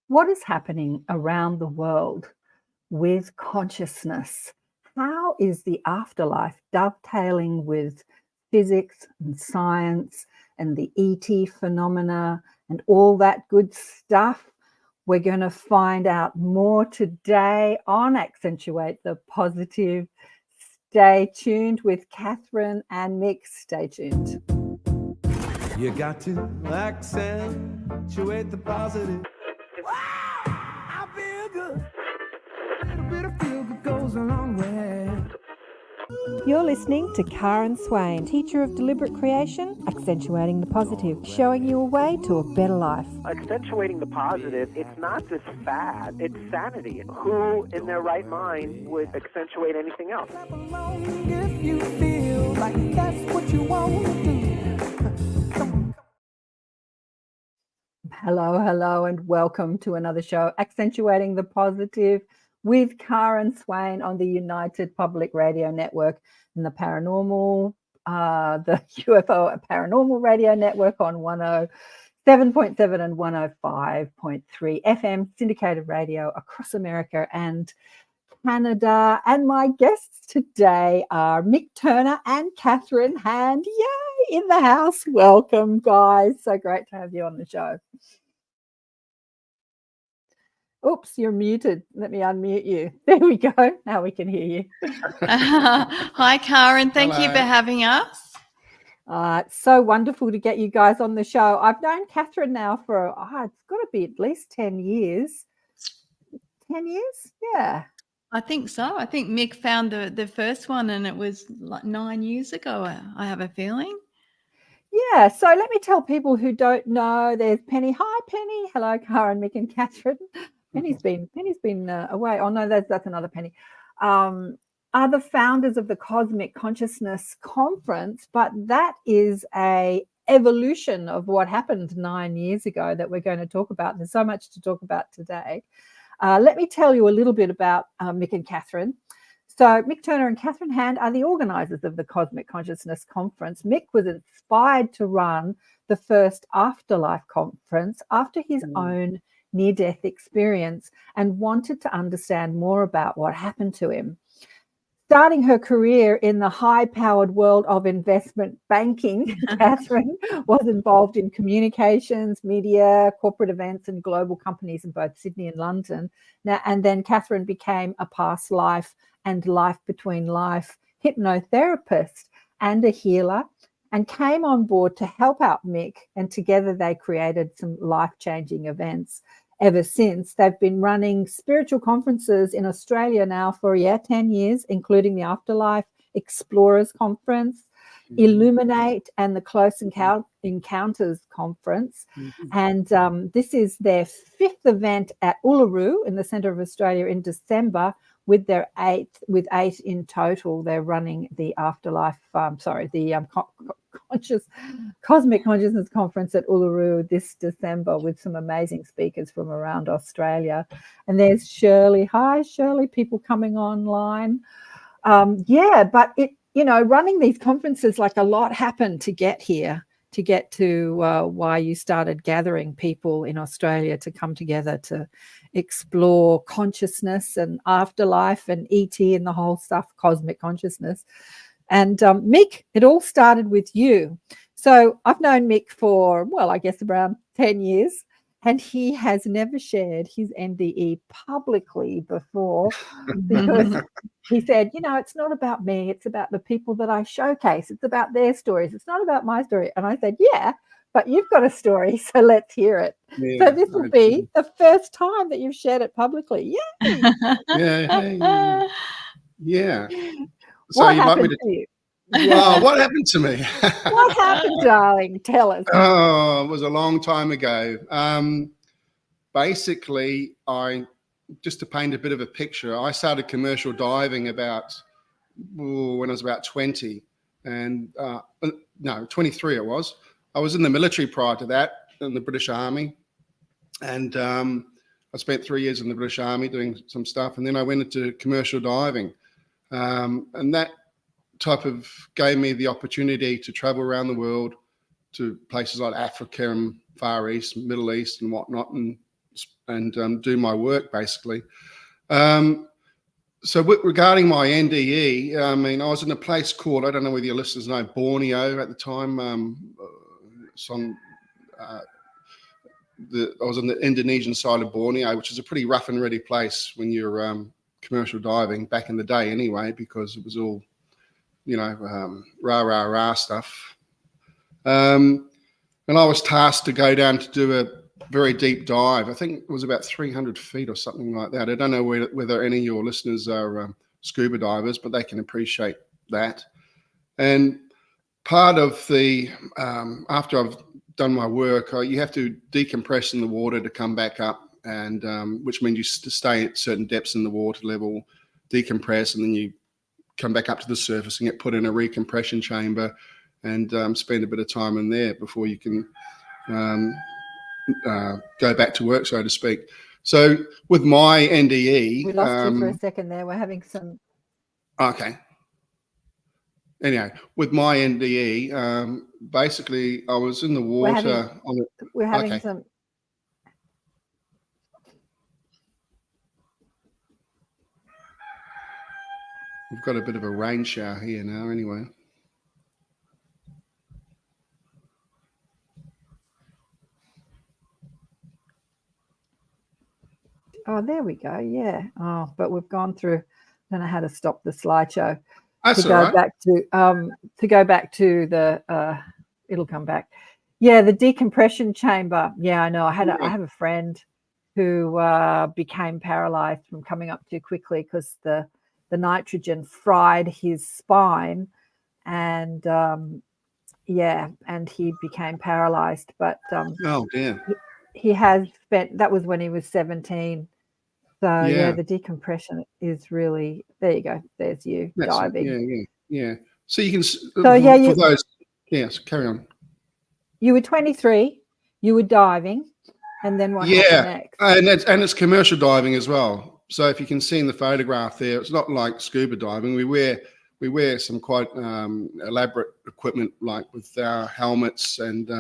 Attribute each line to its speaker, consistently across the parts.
Speaker 1: What is happening around the world with consciousness? How is the afterlife dovetailing with physics and science and the ET phenomena and all that good stuff? We're going to find out more today on Accentuate the Positive. Stay tuned with Kathryn and Mick. Stay tuned.
Speaker 2: You got to accentuate the positive. Wow, I feel good. A little bit of feel good goes a long way.
Speaker 3: You're listening to Kathryn Swain, teacher of deliberate creation, accentuating the positive, showing you a way to a better life.
Speaker 4: Accentuating the positive, it's not just fad, it's sanity. Who in their right mind would accentuate anything else?
Speaker 2: If you feel like that's what you want to do.
Speaker 1: Hello, and welcome to another show, Accentuating the Positive, with Kathryn Swain on the United Public Radio Network and the Paranormal, the UFO Paranormal Radio Network on 107.7 and 105.3 FM syndicated radio across America and Canada. And my guests today are Mick Turner and Kathryn Hand. Yay, in the house. Welcome, guys. So great to have you on the show. Oops, you're muted. Let me unmute you. There we go. Now we can hear you.
Speaker 5: Hi, Kathryn. Thank you for having us.
Speaker 1: It's so wonderful to get you guys on the show. I've known Kathryn now for, it's got to be at least 10 years. 10 years? Yeah.
Speaker 5: I think so. I think Mick found the first one and it was like 9 years ago, I have a feeling.
Speaker 1: Yeah, so let me tell people who don't know, there's Penny. Hi, Penny. Hello, Kathryn, Mick and Kathryn. Penny's been away. Oh, no, that's another Penny. Are the founders of the Cosmic Consciousness Conference, but that is a evolution of what happened 9 years ago that we're going to talk about. There's so much to talk about today. Let me tell you a little bit about Mick and Kathryn. So Mick Turner and Kathryn Hand are the organisers of the Cosmic Consciousness Conference. Mick was inspired to run the first Afterlife Conference after his own near-death experience and wanted to understand more about what happened to him. Starting her career in the high-powered world of investment banking, Kathryn was involved in communications, media, corporate events, and global companies in both Sydney and London. And then Kathryn became a past life and life between life hypnotherapist and a healer, and came on board to help out Mick. And together they created some life-changing events. Ever since, they've been running spiritual conferences in Australia now for 10 years, including the Afterlife Explorers Conference, Illuminate, and the Close Encounters Conference. And this is their fifth event at Uluru in the centre of Australia in December, with eight in total. They're running the Afterlife, Cosmic Consciousness Conference at Uluru this December with some amazing speakers from around Australia. And there's Shirley. Hi, Shirley, people coming online. But running these conferences, like a lot happened to get here, to get to why you started gathering people in Australia to come together to explore consciousness and afterlife and ET and the whole stuff, cosmic consciousness. And Mick, it all started with you. So I've known Mick for, I guess around 10 years, and he has never shared his NDE publicly before because he said, it's not about me, it's about the people that I showcase. It's about their stories. It's not about my story. And I said, yeah, but you've got a story, so let's hear it. Yeah, so this will be the first time that you've shared it publicly. Yay!
Speaker 6: Yeah.
Speaker 1: So what happened to you?
Speaker 6: Yeah. What happened to me?
Speaker 1: What happened, darling? Tell us.
Speaker 6: Oh, it was a long time ago. Basically, just to paint a bit of a picture, I started commercial diving when I was about 20. And 23 it was. I was in the military prior to that, in the British Army. And I spent 3 years in the British Army doing some stuff. And then I went into commercial diving. And that gave me the opportunity to travel around the world to places like Africa and Far East, Middle East and whatnot, and do my work basically. So regarding my NDE, I mean, I was in a place called, I don't know whether your listeners know, Borneo at the time. I was on the Indonesian side of Borneo, which is a pretty rough and ready place when you're commercial diving back in the day anyway, because it was all, rah stuff. And I was tasked to go down to do a very deep dive. I think it was about 300 feet or something like that. I don't know whether any of your listeners are scuba divers, but they can appreciate that. And part of the, after I've done my work, you have to decompress in the water to come back up, and which means you stay at certain depths in the water level, decompress, and then you come back up to the surface and get put in a recompression chamber and spend a bit of time in there before you can go back to work, so to speak. So with my NDE...
Speaker 1: We lost you for a second there. We're having some...
Speaker 6: Okay. Anyway, with my NDE, basically I was in the water...
Speaker 1: We're having some...
Speaker 6: We've got a bit of a rain shower here now anyway.
Speaker 1: Oh, there we go. Yeah. Oh, but we've gone through. I don't know how to stop the slideshow.
Speaker 6: That's
Speaker 1: to go
Speaker 6: all right.
Speaker 1: back to the. It'll come back. Yeah, the decompression chamber. Yeah, I know. I have a friend who became paralyzed from coming up too quickly because the nitrogen fried his spine, and and he became paralyzed. But
Speaker 6: oh dear.
Speaker 1: He has spent. That was when he was 17. So yeah, the decompression is really, there you go. There's you diving.
Speaker 6: Yeah. So you can.
Speaker 1: So
Speaker 6: those. Yes, carry on.
Speaker 1: You were 23. You were diving, and then what happened next?
Speaker 6: And it's commercial diving as well. So if you can see in the photograph there, it's not like scuba diving. We wear some quite elaborate equipment, like with our helmets and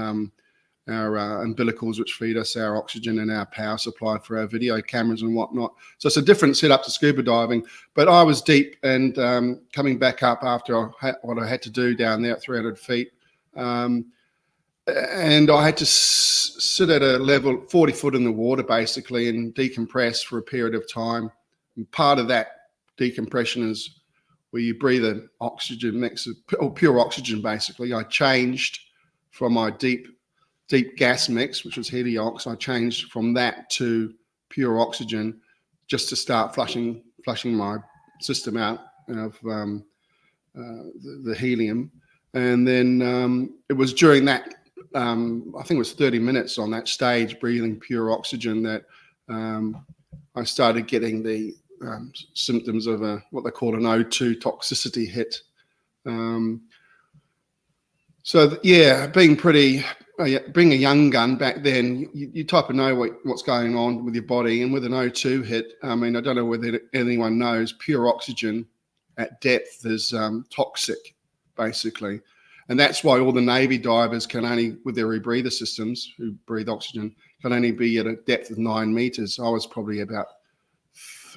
Speaker 6: our umbilicals, which feed us our oxygen, and our power supply for our video cameras and whatnot. So it's a different setup to scuba diving. But I was deep and coming back up after what I had to do down there at 300 feet. And I had to sit at a level 40 foot in the water, basically, and decompress for a period of time. And part of that decompression is where you breathe in oxygen next to pure oxygen, basically. I changed from my deep gas mix, which was heliox. I changed from that to pure oxygen just to start flushing my system out of the helium. And then it was during that, I think it was 30 minutes on that stage, breathing pure oxygen, that I started getting the symptoms of what they call an O2 toxicity hit. Being a young gun back then, you type of know what's going on with your body. And with an O2 hit, I mean, I don't know whether anyone knows, pure oxygen at depth is toxic, basically. And that's why all the Navy divers can only, with their rebreather systems, who breathe oxygen, can only be at a depth of 9 meters. I was probably about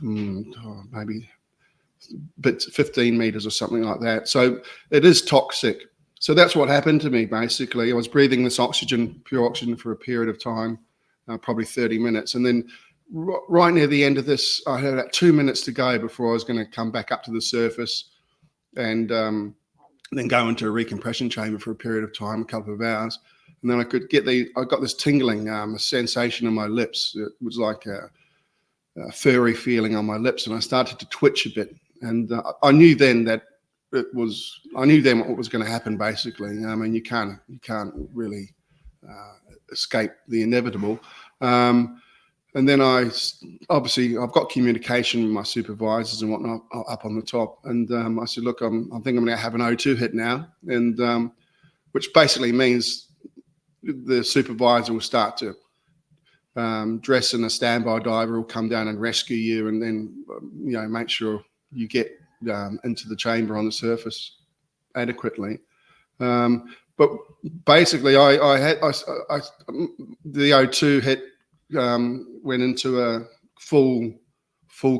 Speaker 6: maybe 15 meters or something like that. So it is toxic. So that's what happened to me, basically. I was breathing this oxygen, pure oxygen, for a period of time, probably 30 minutes. And then right near the end of this, I had about 2 minutes to go before I was going to come back up to the surface and then go into a recompression chamber for a period of time, a couple of hours. And then I got this tingling, a sensation in my lips. It was like a furry feeling on my lips, and I started to twitch a bit. And I knew then what was going to happen, basically. I mean, you can't really escape the inevitable. And then I've got communication with my supervisors and whatnot up on the top. And I said, look, I think I'm going to have an O2 hit now. And which basically means the supervisor will start to dress in a standby diver, will come down and rescue you, and then, make sure you get into the chamber on the surface adequately. But basically, the O2 hit went into a full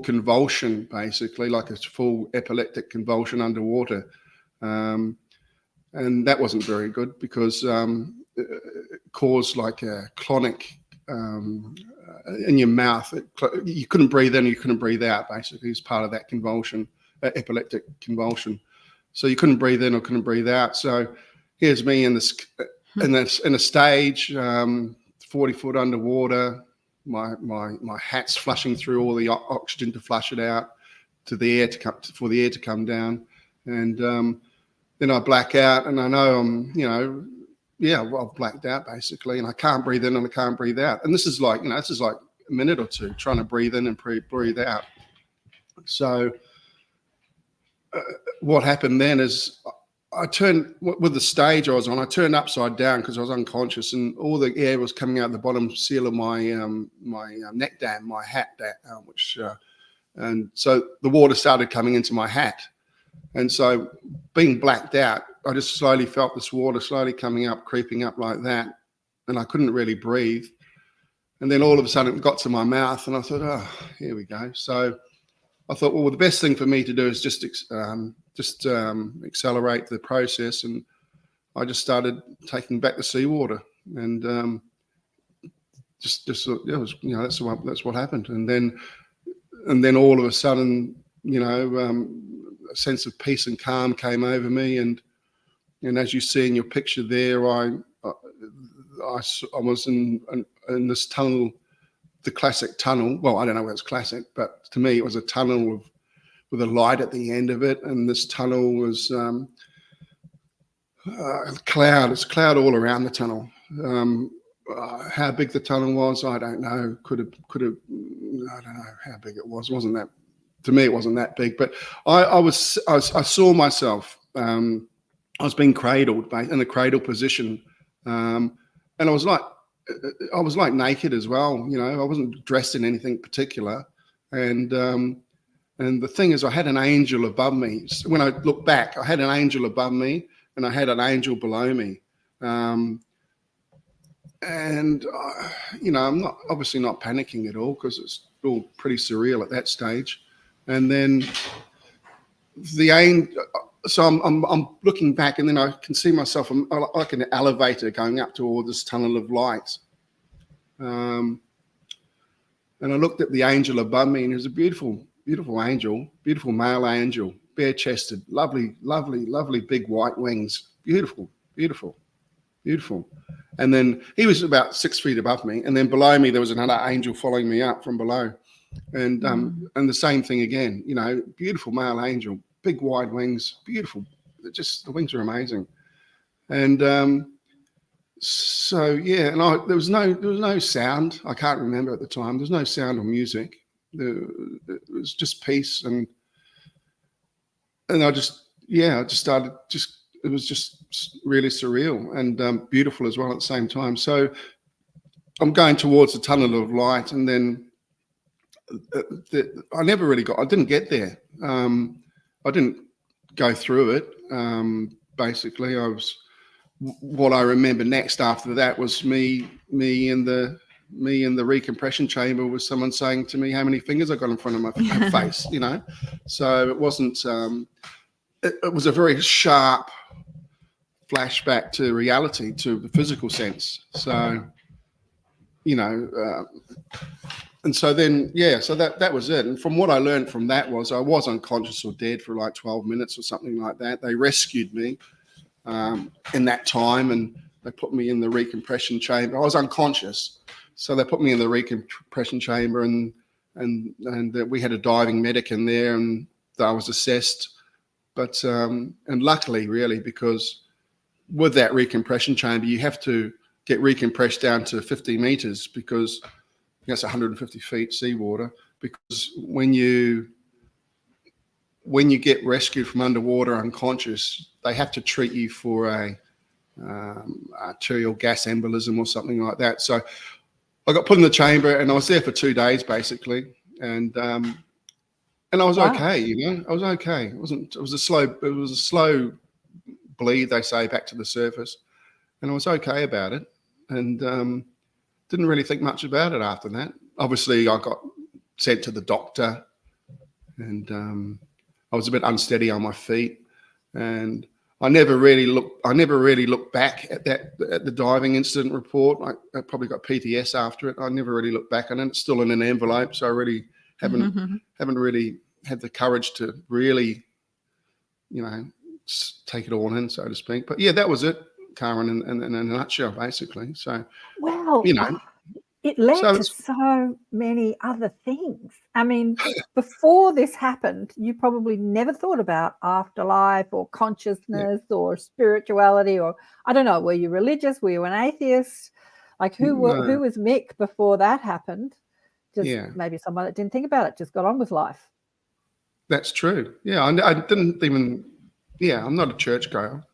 Speaker 6: convulsion, basically, like a full epileptic convulsion underwater. And that wasn't very good because it caused like a clonic in your mouth. You couldn't breathe in, you couldn't breathe out, basically, as part of that convulsion, epileptic convulsion. So you couldn't breathe in or couldn't breathe out. So here's me in a stage, 40 foot underwater. My hat's flushing through all the oxygen to flush it out to the air for the air to come down, and then I black out, and I know I've blacked out basically, and I can't breathe in and I can't breathe out. And this is like a minute or two trying to breathe in and breathe out. So what happened then is I turned with the stage I was on. I turned upside down because I was unconscious, and all the air was coming out the bottom seal of my neck dam, my hat, and so the water started coming into my hat. And so being blacked out, I just slowly felt this water slowly coming up, creeping up like that. And I couldn't really breathe. And then all of a sudden it got to my mouth, and I thought, oh, here we go. So I thought, well, the best thing for me to do is just accelerate the process. And I just started taking back the seawater, and that's what happened. And then all of a sudden, a sense of peace and calm came over me, and as you see in your picture there, I was in this tunnel, the classic tunnel. Well, I don't know whether it's classic, but to me it was a tunnel with a light at the end of it, and this tunnel was a cloud. It's a cloud all around the tunnel. How big the tunnel was, I don't know. Could have. I don't know how big it was. It wasn't that. To me, it wasn't that big, but I saw myself. I was being cradled in a cradle position, and I was like naked as well. I wasn't dressed in anything particular, and the thing is, I had an angel above me. When I look back, I had an angel above me, and I had an angel below me. I'm obviously not panicking at all because it's all pretty surreal at that stage. And then so I'm looking back, and then I can see myself like an elevator going up toward this tunnel of light. And I looked at the angel above me, and it was a beautiful, beautiful angel, beautiful male angel, bare-chested, lovely, lovely, lovely big white wings. Beautiful, beautiful, beautiful. And then he was about 6 feet above me, and then below me there was another angel following me up from below. And the same thing again, beautiful male angel, big wide wings, beautiful. The wings are amazing. And so yeah, and there was no sound. I can't remember at the time. There was no sound or music. It was just peace, and I just started. It was just really surreal and beautiful as well at the same time. So I'm going towards the tunnel of light, and then I didn't get there. I didn't go through it. Basically, what I remember next after that was me in the recompression chamber with someone saying to me how many fingers I got in front of my face, So it wasn't, it was a very sharp flashback to reality, to the physical sense. So, and so then, so that was it. And from what I learned from that was I was unconscious or dead for like 12 minutes or something like that. They rescued me in that time, and they put me in the recompression chamber. I was unconscious, so they put me in the recompression chamber, and we had a diving medic in there, and I was assessed. But and luckily, really, because with that recompression chamber, you have to get recompressed down to 50 meters because that's 150 feet seawater. Because when you get rescued from underwater unconscious, they have to treat you for a arterial gas embolism or something like that. So I got put in the chamber, and I was there for 2 days basically, and I was okay. I was okay. It was a slow bleed, they say, back to the surface, and I was okay about it. And didn't really think much about it after that. Obviously, I got sent to the doctor, and I was a bit unsteady on my feet, and I never really looked back at the diving incident report. I probably got PTS after it. I never really looked back on it. It's still in an envelope, so I really haven't really had the courage to really, take it all in, so to speak. But yeah, that was it, Karen, in a nutshell, basically. So,
Speaker 1: Well, it led to so many other things. I mean, before this happened, you probably never thought about afterlife or consciousness or spirituality, or I don't know. Were you religious? Were you an atheist? Like who was Mick before that happened? Just maybe someone that didn't think about it, just got on with life.
Speaker 6: That's true. Yeah, I didn't even. Yeah, I'm not a churchgoer.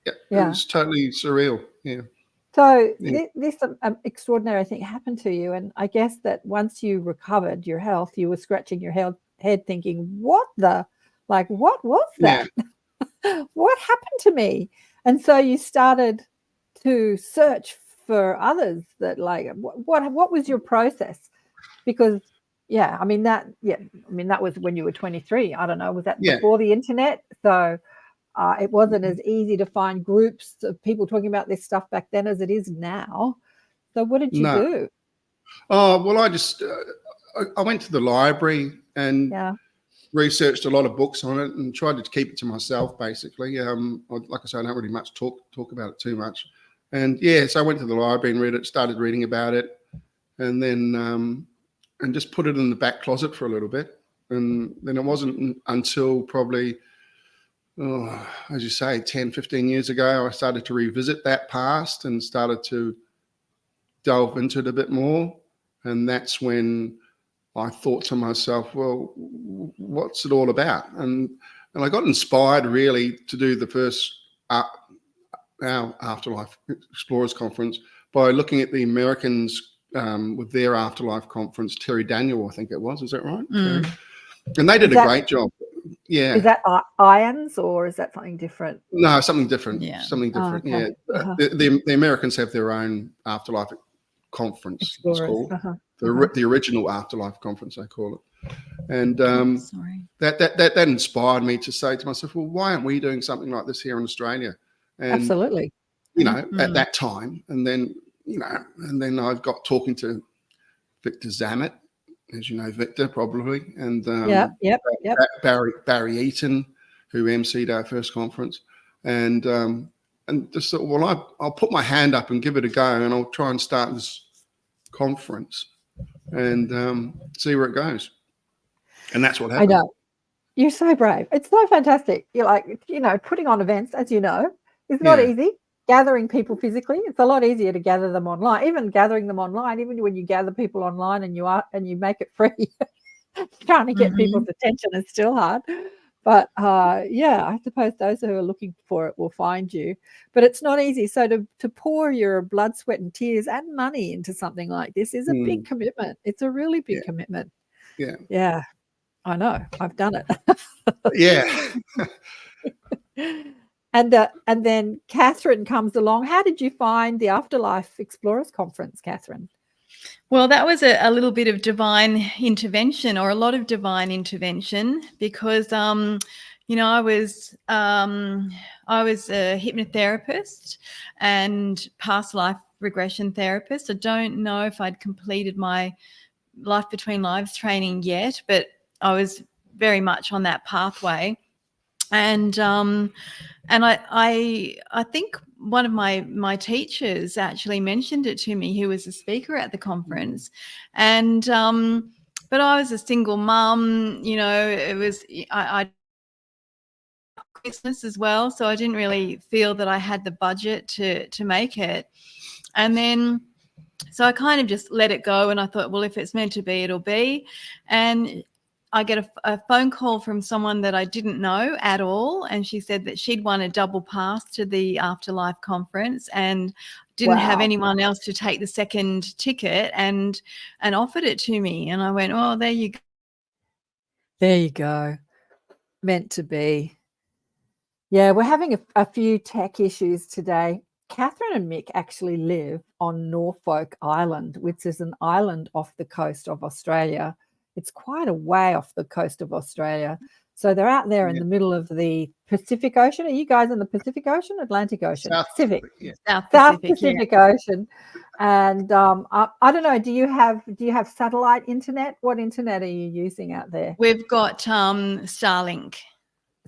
Speaker 6: Yeah, it was totally surreal. Yeah.
Speaker 1: So this extraordinary thing happened to you, and I guess that once you recovered your health, you were scratching your head thinking, what was that? Yeah. What happened to me? And so you started to search for others that what was your process? Because that was when you were 23. I don't know, was that before the internet? So it wasn't as easy to find groups of people talking about this stuff back then as it is now. So what did you do?
Speaker 6: Oh, well, I just I went to the library and researched a lot of books on it and tried to keep it to myself, basically. Like I say, I don't really much talk about it too much. And so I went to the library and started reading about it, and then and just put it in the back closet for a little bit. And then it wasn't until probably, as you say, 10, 15 years ago, I started to revisit that past and started to delve into it a bit more. And that's when I thought to myself, well, what's it all about? And I got inspired really to do the first our Afterlife Explorers Conference by looking at the Americans with their Afterlife Conference. Terry Daniel, I think it was. Is that right? And they did a great job. Yeah.
Speaker 1: Is that ions or is that something different?
Speaker 6: No, something different. Yeah. Something different. Oh, okay. Yeah. The Americans have their own Afterlife Conference. Explorers. It's called the original Afterlife Conference, they call it. And that inspired me to say to myself, well, why aren't we doing something like this here in Australia? And,
Speaker 1: absolutely.
Speaker 6: At that time, and then I've got talking to Victor Zammit, as you know, Victor probably, and Barry Eaton, who emceed our first conference, and just thought, well, I'll put my hand up and give it a go, and I'll try and start this conference and see where it goes. And that's what happened.
Speaker 1: I know. You're so brave. It's so fantastic. You're like, putting on events, as you know, is not easy. Gathering people physically, it's a lot easier to gather them online. Even gathering them online, even when you gather people online and you make it free, trying to get people's attention is still hard. But I suppose those who are looking for it will find you. But it's not easy. So to pour your blood, sweat, and tears and money into something like this is a big commitment. It's a really big commitment.
Speaker 6: Yeah.
Speaker 1: Yeah. I know. I've done it.
Speaker 6: Yeah.
Speaker 1: And then Kathryn comes along. How did you find the Afterlife Explorers Conference, Kathryn?
Speaker 5: Well, that was a little bit of divine intervention, or a lot of divine intervention, because I was a hypnotherapist and past life regression therapist. I don't know if I'd completed my Life Between Lives training yet, but I was very much on that pathway. And I think one of my teachers actually mentioned it to me, who was a speaker at the conference. And but I was a single mum, it was I Christmas as well, so I didn't really feel that I had the budget to make it. And then so I kind of just let it go, and I thought, well, if it's meant to be, it'll be. And I get a phone call from someone that I didn't know at all, and she said that she'd won a double pass to the Afterlife Conference and didn't have anyone else to take the second ticket, and offered it to me. And I went, oh, there you go.
Speaker 1: There you go. Meant to be. Yeah, we're having a few tech issues today. Kathryn and Mick actually live on Norfolk Island, which is an island off the coast of Australia. It's quite a way off the coast of Australia. So they're out there in the middle of the Pacific Ocean. Are you guys in the Pacific Ocean, Atlantic Ocean?
Speaker 6: South
Speaker 1: Pacific.
Speaker 6: yeah.
Speaker 1: South Pacific Ocean. And I don't know, do you have satellite internet? What internet are you using out there?
Speaker 5: We've got Starlink.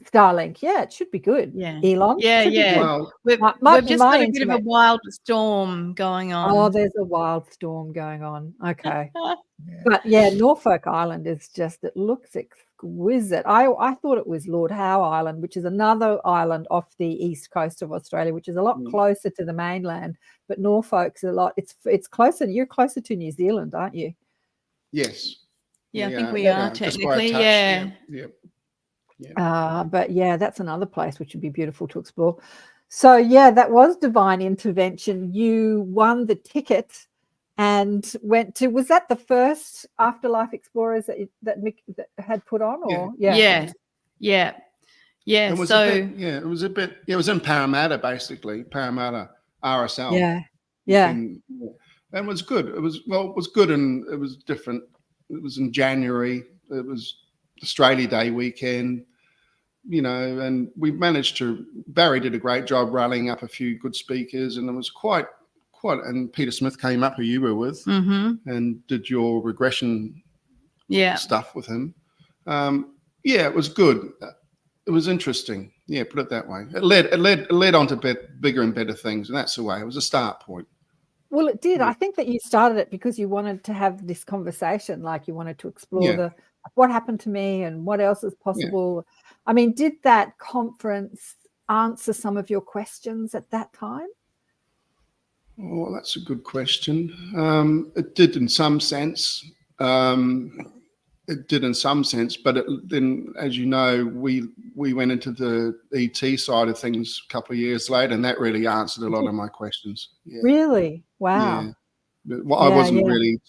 Speaker 1: Starlink. Yeah, it should be good.
Speaker 5: Yeah.
Speaker 1: Elon.
Speaker 5: Yeah,
Speaker 1: should be
Speaker 5: yeah.
Speaker 1: good.
Speaker 6: Well,
Speaker 5: We've
Speaker 1: Might be
Speaker 5: just
Speaker 1: my
Speaker 5: got a bit of a
Speaker 1: internet.
Speaker 5: wild storm going on.
Speaker 1: Oh, there's a wild storm going on. Okay. But yeah, Norfolk Island is just, it looks exquisite. I thought it was Lord Howe Island, which is another island off the east coast of Australia, which is a lot closer to the mainland. But Norfolk's a lot, it's closer, you're closer to New Zealand, aren't you?
Speaker 6: yes.
Speaker 5: Yeah, I think we are
Speaker 6: just by a
Speaker 5: technically.
Speaker 6: touch.
Speaker 5: Yeah.
Speaker 1: But yeah, that's another place which would be beautiful to explore. So yeah, that was divine intervention. You won the ticket and went to, was that the first Afterlife Explorers that Mick had put on, or
Speaker 5: Yeah.
Speaker 6: It was it was in Parramatta, basically, Parramatta RSL. And it was good. It was good, and it was different. It was in January. It was Australia Day weekend, and we managed to, Barry did a great job rallying up a few good speakers, and it was quite, and Peter Smith came up, who you were with, and did your regression stuff with him. It was good. It was interesting. Yeah, put it that way. It led on to bigger and better things, and that's the way. It was a start point.
Speaker 1: Well, it did. I think that you started it because you wanted to have this conversation, like you wanted to explore what happened to me and what else is possible. I mean, did that conference answer some of your questions at that time?
Speaker 6: Well, that's a good question. It did in some sense. But then, as you know, we went into the ET side of things a couple of years later, and that really answered a lot of my questions. Yeah.
Speaker 1: Really? Wow.
Speaker 6: Yeah. But I wasn't really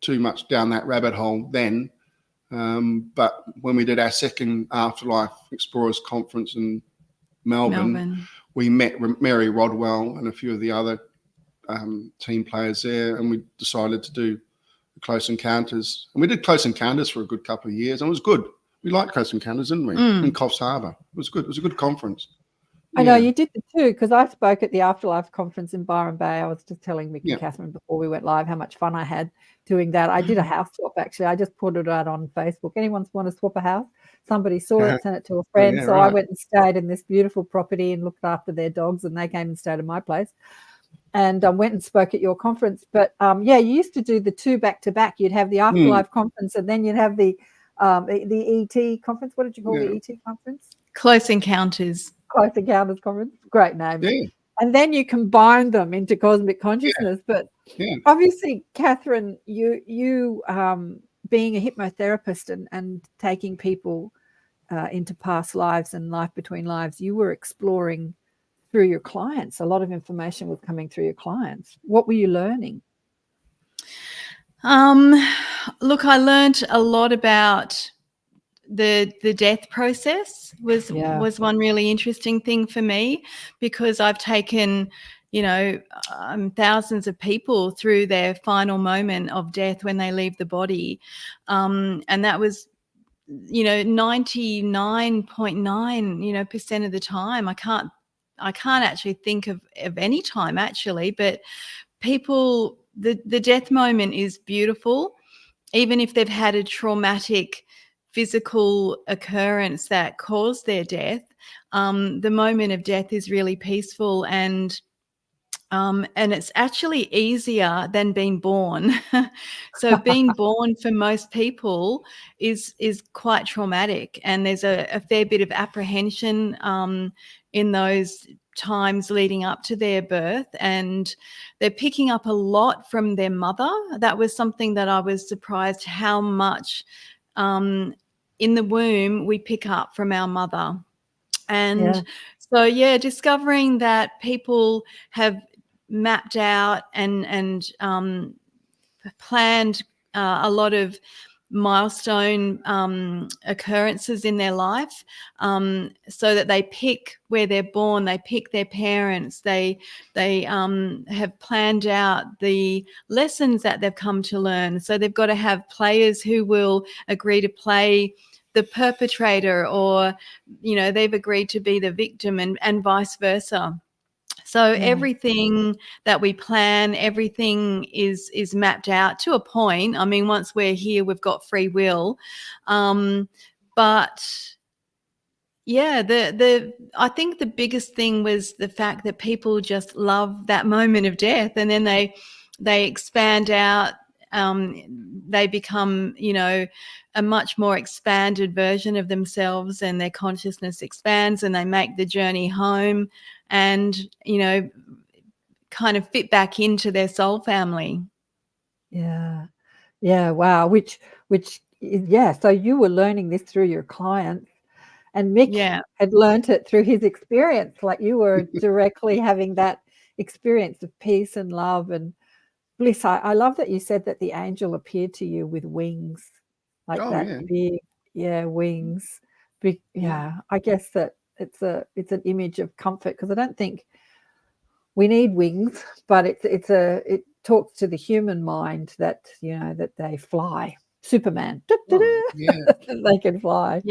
Speaker 6: too much down that rabbit hole then. But when we did our second Afterlife Explorers Conference in Melbourne, we met Mary Rodwell and a few of the other team players there, and we decided to do Close Encounters, and we did Close Encounters for a good couple of years, and it was good. We liked Close Encounters, didn't we? In Coffs Harbour, it was good. It was a good conference.
Speaker 1: I know you did it too, because I spoke at the Afterlife Conference in Byron Bay. I was just telling Mick and Kathryn before we went live how much fun I had doing that. I did a house swap, actually. I just put it out on Facebook. Anyone want to swap a house? Somebody saw it, sent it to a friend. I went and stayed in this beautiful property and looked after their dogs, and they came and stayed at my place. And went and spoke at your conference. But you used to do the two back to back. You'd have the Afterlife Conference, and then you'd have the ET conference. What did you call the ET conference?
Speaker 5: Close Encounters Conference. Great name.
Speaker 6: Yeah.
Speaker 1: And then you combine them into Cosmic Consciousness. But obviously, Kathryn, you being a hypnotherapist and taking people into past lives and life between lives, you were exploring through your clients. A lot of information was coming through your clients. What were you learning?
Speaker 5: Look, I learned a lot about the death process was one really interesting thing for me, because I've taken thousands of people through their final moment of death when they leave the body, and that was 99.9 percent of the time. I can't actually think of any time actually, but people, the death moment is beautiful, even if they've had a traumatic physical occurrence that caused their death. The moment of death is really peaceful, and it's actually easier than being born. So being born for most people is quite traumatic, and there's a fair bit of apprehension in those times leading up to their birth, and they're picking up a lot from their mother. That was something that I was surprised how much in the womb we pick up from our mother. And so discovering that people have mapped out and planned a lot of milestone occurrences in their life, so that they pick where they're born, they pick their parents, they have planned out the lessons that they've come to learn. So they've got to have players who will agree to play the perpetrator, or they've agreed to be the victim, and vice versa. So everything that we plan, everything is mapped out to a point. I mean, once we're here, we've got free will. But yeah, I think the biggest thing was the fact that people just love that moment of death, and then they expand out. They become, a much more expanded version of themselves, and their consciousness expands, and they make the journey home, and kind of fit back into their soul family.
Speaker 1: Yeah. Wow. Which so you were learning this through your clients, and Mick had learnt it through his experience. Like, you were directly having that experience of peace and love and bliss. I love that you said that the angel appeared to you with wings, like big, wings. Big, I guess that it's an image of comfort, because I don't think we need wings, but it talks to the human mind that that they fly. Superman, they can fly.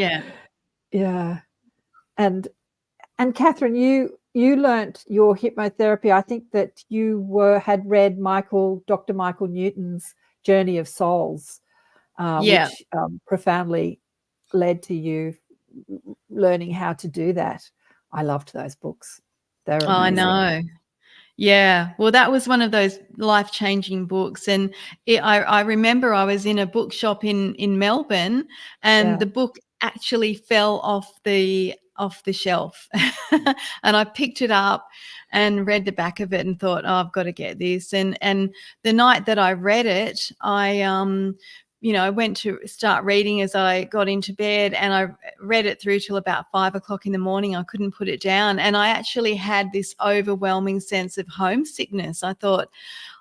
Speaker 1: And Kathryn, you learnt your hypnotherapy. I think that you had read Dr. Michael Newton's Journey of Souls, which profoundly led to you learning how to do that. I loved those books. They're amazing.
Speaker 5: I know. Yeah, well, that was one of those life-changing books, and I remember I was in a bookshop in Melbourne, and the book actually fell off the shelf, and I picked it up and read the back of it and thought, oh, I've got to get this. And the night that I read it, I went to start reading as I got into bed, and I read it through till about 5 o'clock in the morning. I couldn't put it down. And I actually had this overwhelming sense of homesickness. I thought,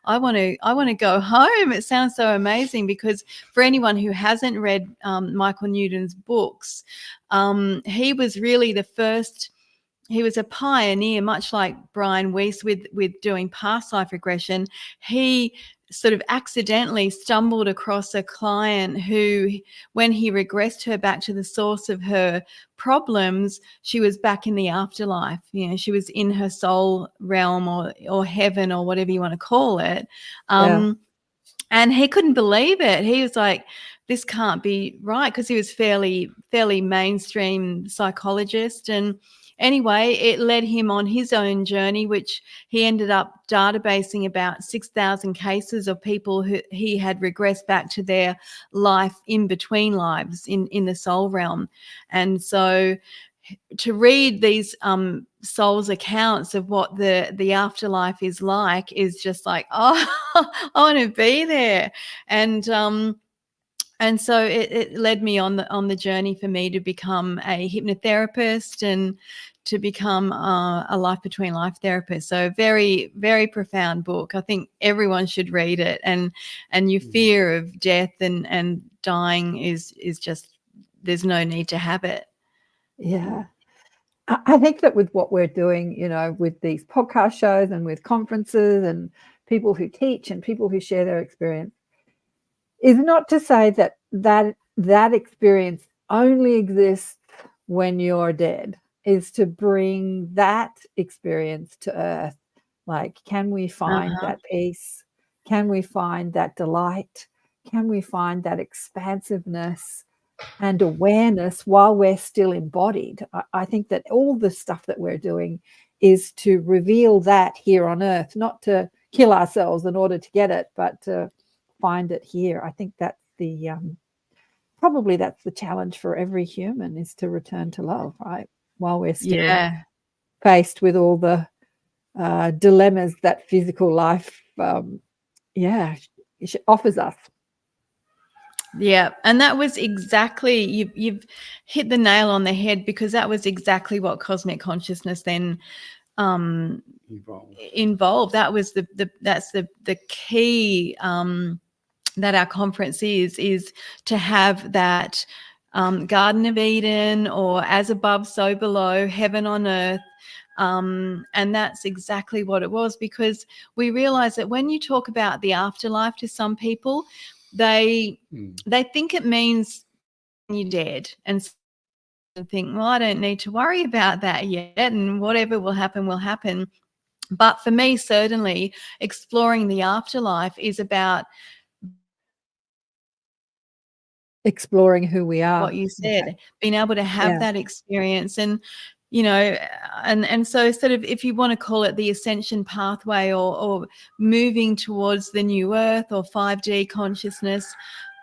Speaker 5: I want to go home. It sounds so amazing, because for anyone who hasn't read Michael Newton's books, he was really the first. He was a pioneer, much like Brian Weiss with doing past life regression. He sort of accidentally stumbled across a client who, when he regressed her back to the source of her problems, she was back in the afterlife. She was in her soul realm, or heaven, or whatever you want to call it. And he couldn't believe it. He was like, this can't be right, because he was fairly mainstream psychologist. And anyway, it led him on his own journey, which he ended up databasing about 6,000 cases of people who he had regressed back to their life in between lives in the soul realm. And so to read these soul's accounts of what the afterlife is like is just like, oh, I want to be there. And so it led me on the journey for me to become a hypnotherapist and to become a life between life therapist. So very, very profound book. I think everyone should read it. And your fear of death and dying is just, there's no need to have it.
Speaker 1: Yeah. I think that with what we're doing, with these podcast shows and with conferences and people who teach and people who share their experience, is not to say that experience only exists when you're dead, is to bring that experience to earth. Like, can we find that peace? Can we find that delight? Can we find that expansiveness and awareness while we're still embodied? I think that all the stuff that we're doing is to reveal that here on earth, not to kill ourselves in order to get it, but to find it here. I think that's the probably that's the challenge for every human, is to return to love, right? While we're still faced with all the dilemmas that physical life offers us.
Speaker 5: Yeah, and that was exactly, you've hit the nail on the head, because that was exactly what Cosmic Consciousness then involved. That was the key that our conference is to have that Garden of Eden, or as above, so below, heaven on earth. And that's exactly what it was, because we realize that when you talk about the afterlife to some people, they think it means you're dead, and think, well, I don't need to worry about that yet, and whatever will happen will happen. But for me, certainly, exploring the afterlife is about
Speaker 1: exploring who we are.
Speaker 5: what you said, being able to have
Speaker 1: Yeah.
Speaker 5: that experience. And and so sort of, if you want to call it the ascension pathway, or moving towards the new earth, or 5D consciousness,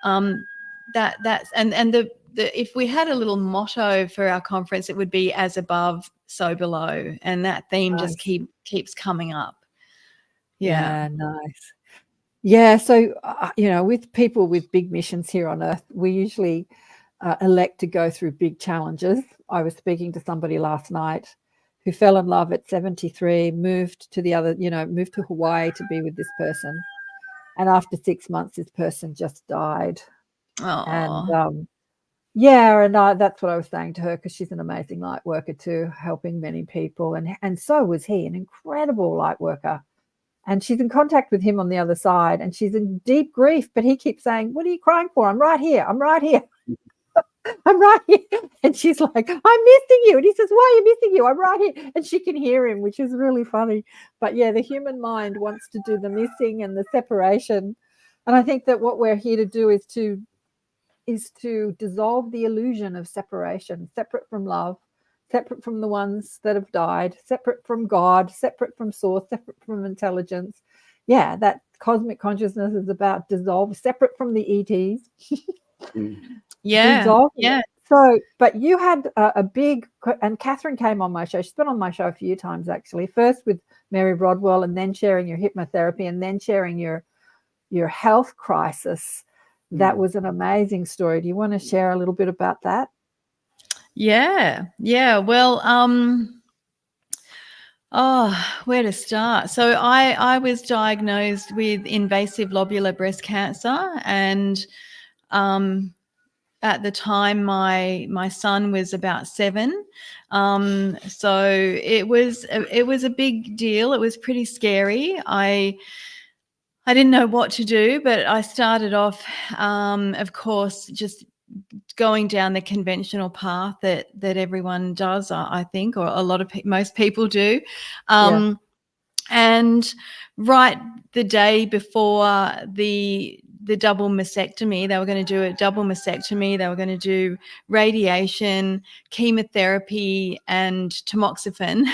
Speaker 5: that's and the if we had a little motto for our conference, it would be as above, so below, and that theme just keeps coming up.
Speaker 1: Yeah, nice. Yeah, so with people with big missions here on earth, we usually elect to go through big challenges. I was speaking to somebody last night who fell in love at 73, moved to Hawaii to be with this person, and after 6 months this person just died. And that's what I was saying to her, because she's an amazing light worker too, helping many people, and so was he, an incredible light worker. And she's in contact with him on the other side, and she's in deep grief, but he keeps saying, "What are you crying for? I'm right here. I'm right here. I'm right here." And she's like, "I'm missing you." And he says, "Why are you missing you? I'm right here." And she can hear him, which is really funny. But yeah, the human mind wants to do the missing and the separation. And I think that what we're here to do is to dissolve the illusion of separation, separate from love, separate from the ones that have died, separate from God, separate from source, separate from intelligence. Yeah, that cosmic consciousness is about dissolve, separate from the ETs.
Speaker 5: Yeah.
Speaker 1: So, but you had a big, and Kathryn came on my show. She's been on my show a few times, actually. First with Mary Rodwell, and then sharing your hypnotherapy, and then sharing your health crisis. That was an amazing story. Do you want to share a little bit about that?
Speaker 5: Yeah. Well, where to start? So I was diagnosed with invasive lobular breast cancer, and at the time my son was about 7. So it was a big deal. It was pretty scary. I didn't know what to do, but I started off, of course, just going down the conventional path that everyone does, I think, or most people do. And right the day before the double mastectomy, they were going to do a double mastectomy. They were going to do radiation, chemotherapy, and tamoxifen.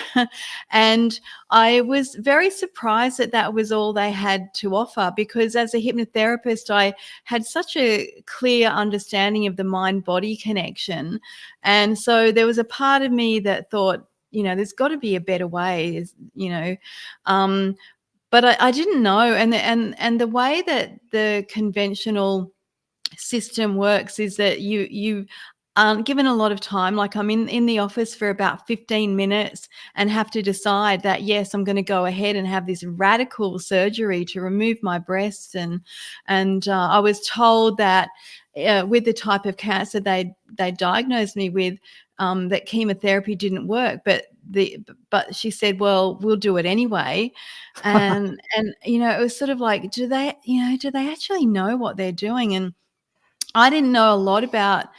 Speaker 5: And I was very surprised that was all they had to offer, because as a hypnotherapist, I had such a clear understanding of the mind-body connection. And so there was a part of me that thought, there's got to be a better way, but I didn't know. And the way that the conventional system works is that you aren't given a lot of time. Like, I'm in the office for about 15 minutes and have to decide that, yes, I'm going to go ahead and have this radical surgery to remove my breasts. And I was told that with the type of cancer they diagnosed me with, that chemotherapy didn't work, but she said, "Well, we'll do it anyway." And it was sort of like, do they actually know what they're doing? And I didn't know a lot about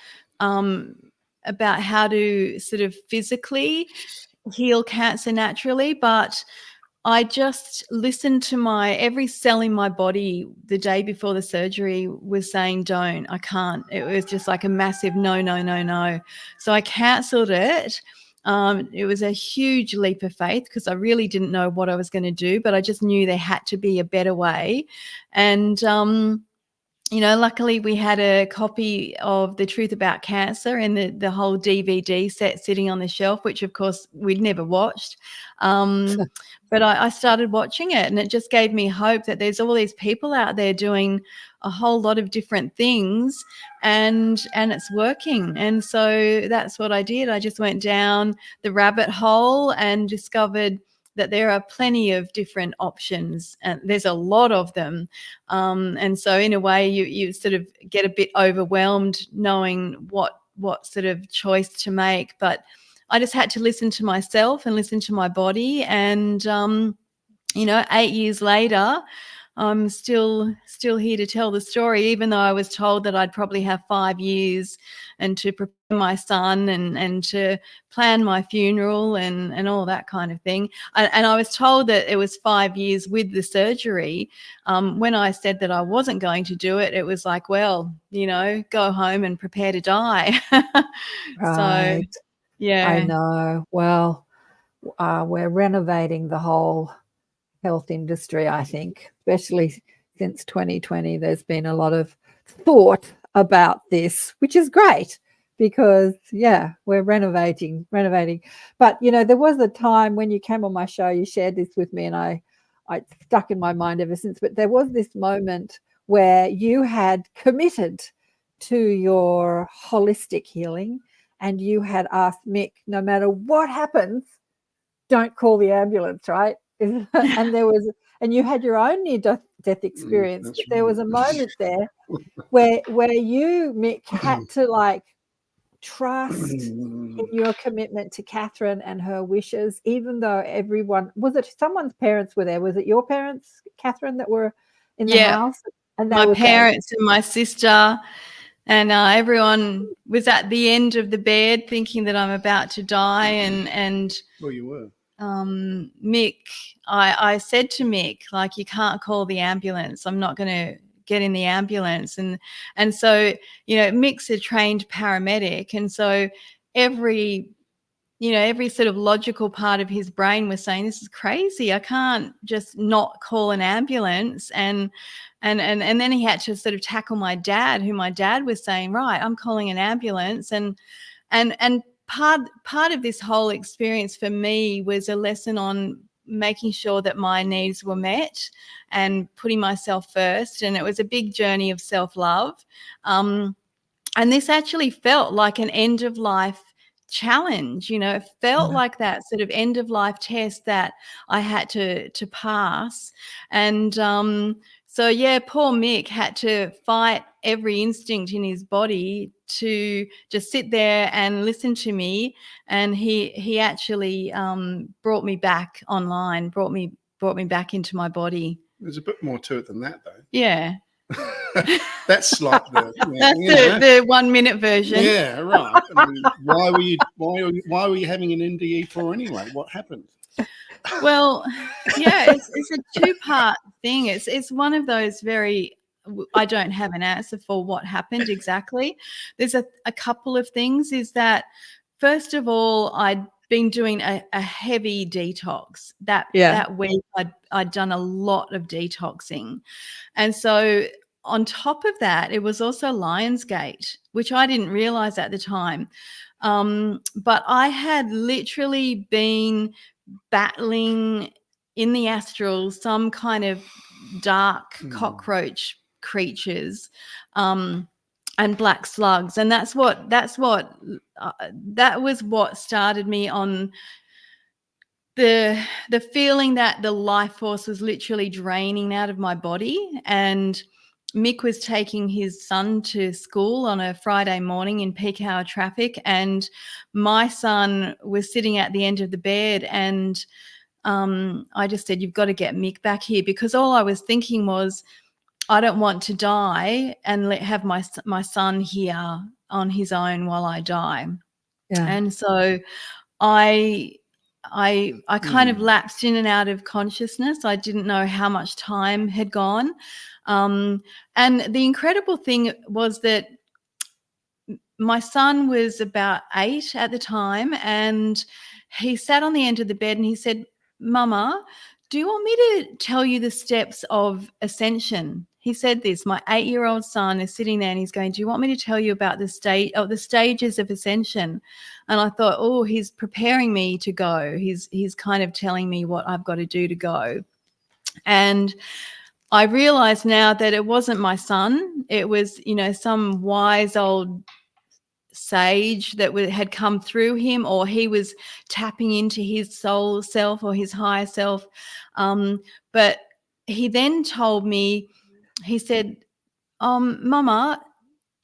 Speaker 5: how to sort of physically heal cancer naturally, but I just listened to every cell in my body the day before the surgery was saying, "Don't, I can't." It was just like a massive no, no, no, no. So I cancelled it. It was a huge leap of faith, because I really didn't know what I was going to do, but I just knew there had to be a better way. And luckily we had a copy of The Truth About Cancer and the whole DVD set sitting on the shelf, which of course we'd never watched. But I started watching it, and it just gave me hope that there's all these people out there doing a whole lot of different things, and it's working. And so that's what I did. I just went down the rabbit hole and discovered that there are plenty of different options, and there's a lot of them. And so in a way you sort of get a bit overwhelmed knowing what sort of choice to make. But I just had to listen to myself and listen to my body. And, 8 years later, I'm still here to tell the story, even though I was told that I'd probably have 5 years and to prepare my son and to plan my funeral and all that kind of thing. And I was told that it was 5 years with the surgery. When I said that I wasn't going to do it, it was like, well, go home and prepare to die.
Speaker 1: Right.
Speaker 5: So, yeah.
Speaker 1: I know. Well, we're renovating the whole health industry, I think, especially since 2020. There's been a lot of thought about this, which is great because, we're renovating. But, there was a time when you came on my show, you shared this with me, and I stuck in my mind ever since. But there was this moment where you had committed to your holistic healing, and you had asked Mick, no matter what happens, don't call the ambulance, right? And you had your own near-death experience.
Speaker 6: That's
Speaker 1: There was a moment there where you, Mick, had to trust in your commitment to Kathryn and her wishes, even though was it someone's parents were there? Was it your parents, Kathryn, that were in the house? And
Speaker 5: my parents and my sister. And everyone was at the end of the bed thinking that I'm about to die. And
Speaker 6: well, you were.
Speaker 5: Mick, I said to Mick, you can't call the ambulance. I'm not going to get in the ambulance. And so, Mick's a trained paramedic. And so every sort of logical part of his brain was saying, this is crazy. I can't just not call an ambulance. And then he had to sort of tackle my dad, who my dad was saying, right, I'm calling an ambulance. And part of this whole experience for me was a lesson on making sure that my needs were met and putting myself first. And it was a big journey of self-love. And this actually felt like an end of life challenge. It felt like that sort of end of life test that I had to pass. And so poor Mick had to fight every instinct in his body to just sit there and listen to me. And he actually brought me back online, brought me back into my body.
Speaker 6: There's a bit more to it than that, though.
Speaker 5: Yeah.
Speaker 6: That's like
Speaker 5: the 1 minute version.
Speaker 6: Yeah, right. I mean, why were you having an NDE for anyway? What happened?
Speaker 5: Well, it's a two-part thing. It's one of those I don't have an answer for what happened exactly. There's a couple of things. Is that first of all, I'd been doing a heavy detox that week. I'd done a lot of detoxing, and so on top of that, it was also Lionsgate, which I didn't realize at the time. But I had literally been battling in the astral some kind of dark cockroach creatures and black slugs, and that was what started me on the feeling that the life force was literally draining out of my body. And Mick was taking his son to school on a Friday morning in peak hour traffic, and my son was sitting at the end of the bed, and I just said, you've got to get Mick back here, because all I was thinking was, I don't want to die and have my son here on his own while I die. Yeah. And so I kind of lapsed in and out of consciousness. I didn't know how much time had gone. And the incredible thing was that my son was about 8 at the time, and he sat on the end of the bed and he said, Mama, do you want me to tell you the steps of ascension? He said this. My 8-year-old son is sitting there and he's going, do you want me to tell you about the stages of ascension? And I thought, oh, he's preparing me to go. He's kind of telling me what I've got to do to go. And I realize now that it wasn't my son. It was, some wise old sage that had come through him, or he was tapping into his soul self or his higher self. But he then told me, he said, Mama,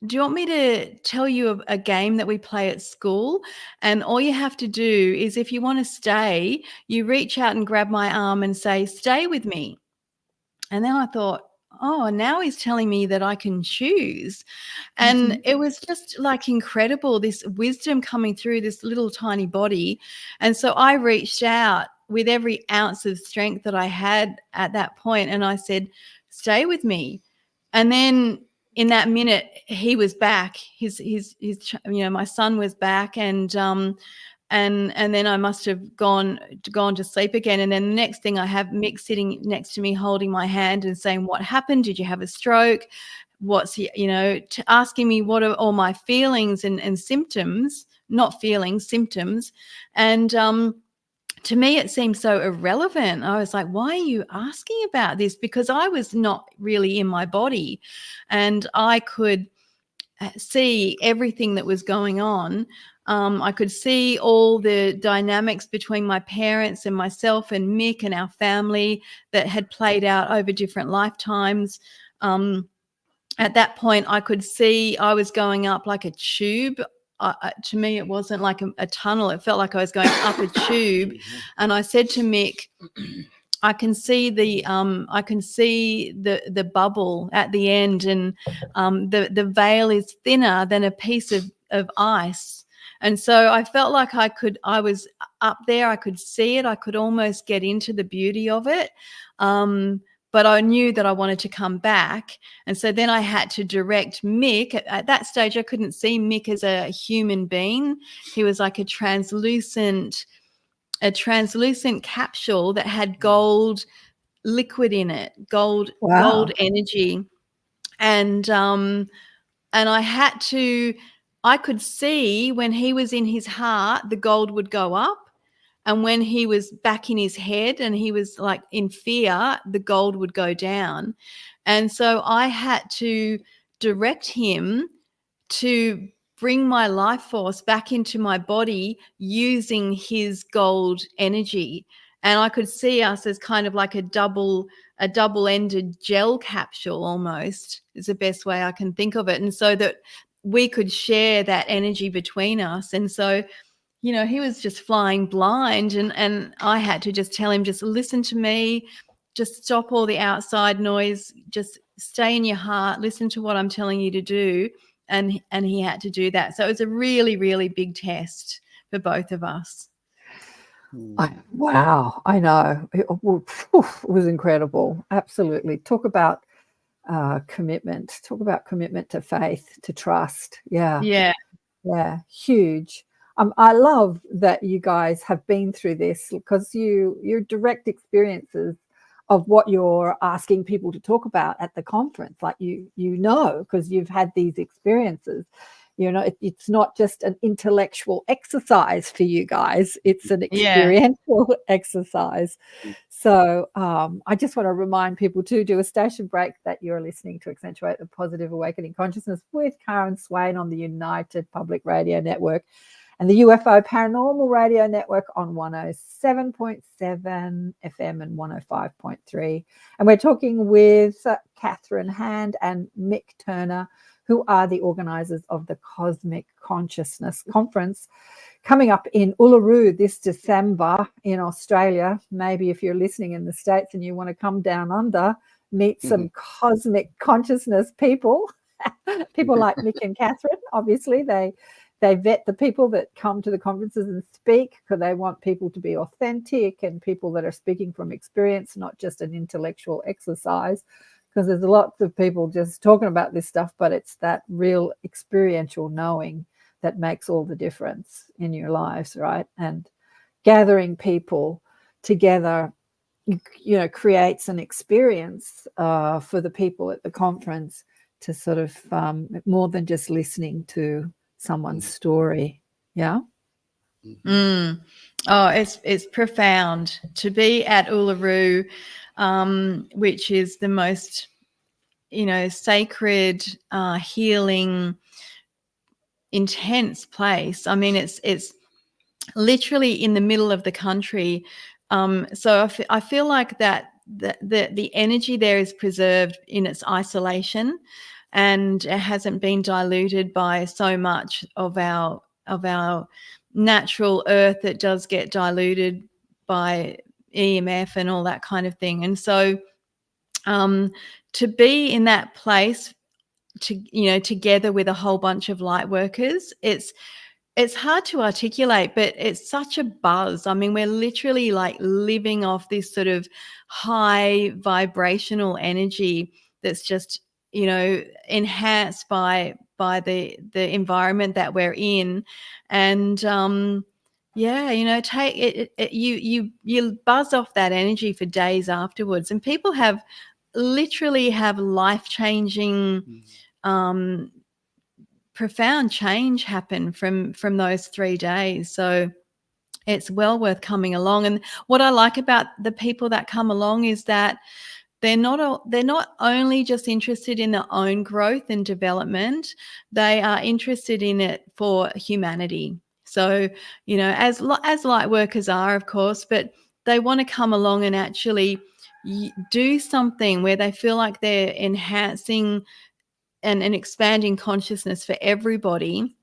Speaker 5: do you want me to tell you a game that we play at school? And all you have to do is, if you want to stay, you reach out and grab my arm and say, stay with me. And then I thought, oh, now he's telling me that I can choose. And it was just like incredible, this wisdom coming through this little tiny body. And so I reached out with every ounce of strength that I had at that point, and I said, stay with me. And then in that minute, he was back. His my son was back, and then I must have gone to sleep again. And then the next thing, I have Mick sitting next to me, holding my hand and saying, "What happened? Did you have a stroke? What's asking me what are all my feelings and symptoms, not feelings, symptoms." And to me, it seemed so irrelevant. I was like, why are you asking about this? Because I was not really in my body, and I could see everything that was going on. I could see all the dynamics between my parents and myself and Mick and our family that had played out over different lifetimes. At that point, I could see I was going up like a tube. To me, it wasn't like a tunnel. It felt like I was going up a tube. And I said to Mick, I can see the bubble at the end, and the veil is thinner than a piece of ice. And so I felt like I was up there. I could see it. I could almost get into the beauty of it. But I knew that I wanted to come back. And so then I had to direct Mick. At that stage, I couldn't see Mick as a human being. He was like a translucent capsule that had gold liquid in it, gold energy. And I could see when he was in his heart, the gold would go up. And when he was back in his head and he was like in fear, the gold would go down. And so I had to direct him to bring my life force back into my body using his gold energy. And I could see us as kind of like a double-ended gel capsule almost, is the best way I can think of it. And so that we could share that energy between us. And so, he was just flying blind, and I had to just tell him, just listen to me, just stop all the outside noise, just stay in your heart, listen to what I'm telling you to do. And he had to do that. So it was a really, really big test for both of us.
Speaker 1: Wow, I know. It was incredible. Absolutely. Talk about commitment. Talk about commitment to faith, to trust. Yeah. Huge. I love that you guys have been through this, because your direct experiences of what you're asking people to talk about at the conference, like because you've had these experiences. It's not just an intellectual exercise for you guys, it's an experiential exercise. So I just want to remind people to do a station break that you're listening to Accentuate the Positive Awakening Consciousness with Kathryn Swain on the United Public Radio Network and the UFO Paranormal Radio Network on 107.7 FM and 105.3. And we're talking with Kathryn Hand and Mick Turner, who are the organisers of the Cosmic Consciousness Conference coming up in Uluru this December in Australia. Maybe if you're listening in the States and you want to come down under, meet some cosmic consciousness people, people like Mick and Kathryn. Obviously, they vet the people that come to the conferences and speak, because they want people to be authentic and people that are speaking from experience, not just an intellectual exercise. Because there's lots of people just talking about this stuff, but it's that real experiential knowing that makes all the difference in your lives, right? And gathering people together, creates an experience for the people at the conference to sort of more than just listening to someone's story. Yeah.
Speaker 5: Oh, it's profound to be at Uluru, which is the most, sacred, healing intense place. I mean, it's literally in the middle of the country. So I feel like that the energy there is preserved in its isolation, and it hasn't been diluted by so much of our natural earth that does get diluted by EMF and all that kind of thing. And so to be in that place, together with a whole bunch of light workers, it's hard to articulate, but it's such a buzz. I mean, we're literally like living off this sort of high vibrational energy that's just, enhanced by the environment that we're in. And take it, you buzz off that energy for days afterwards, and people literally have life-changing profound change happen from those 3 days. So it's well worth coming along. And what I like about the people that come along is that they're not only just interested in their own growth and development, they are interested in it for humanity. So, as light workers are, of course, but they want to come along and actually do something where they feel like they're enhancing and expanding consciousness for everybody.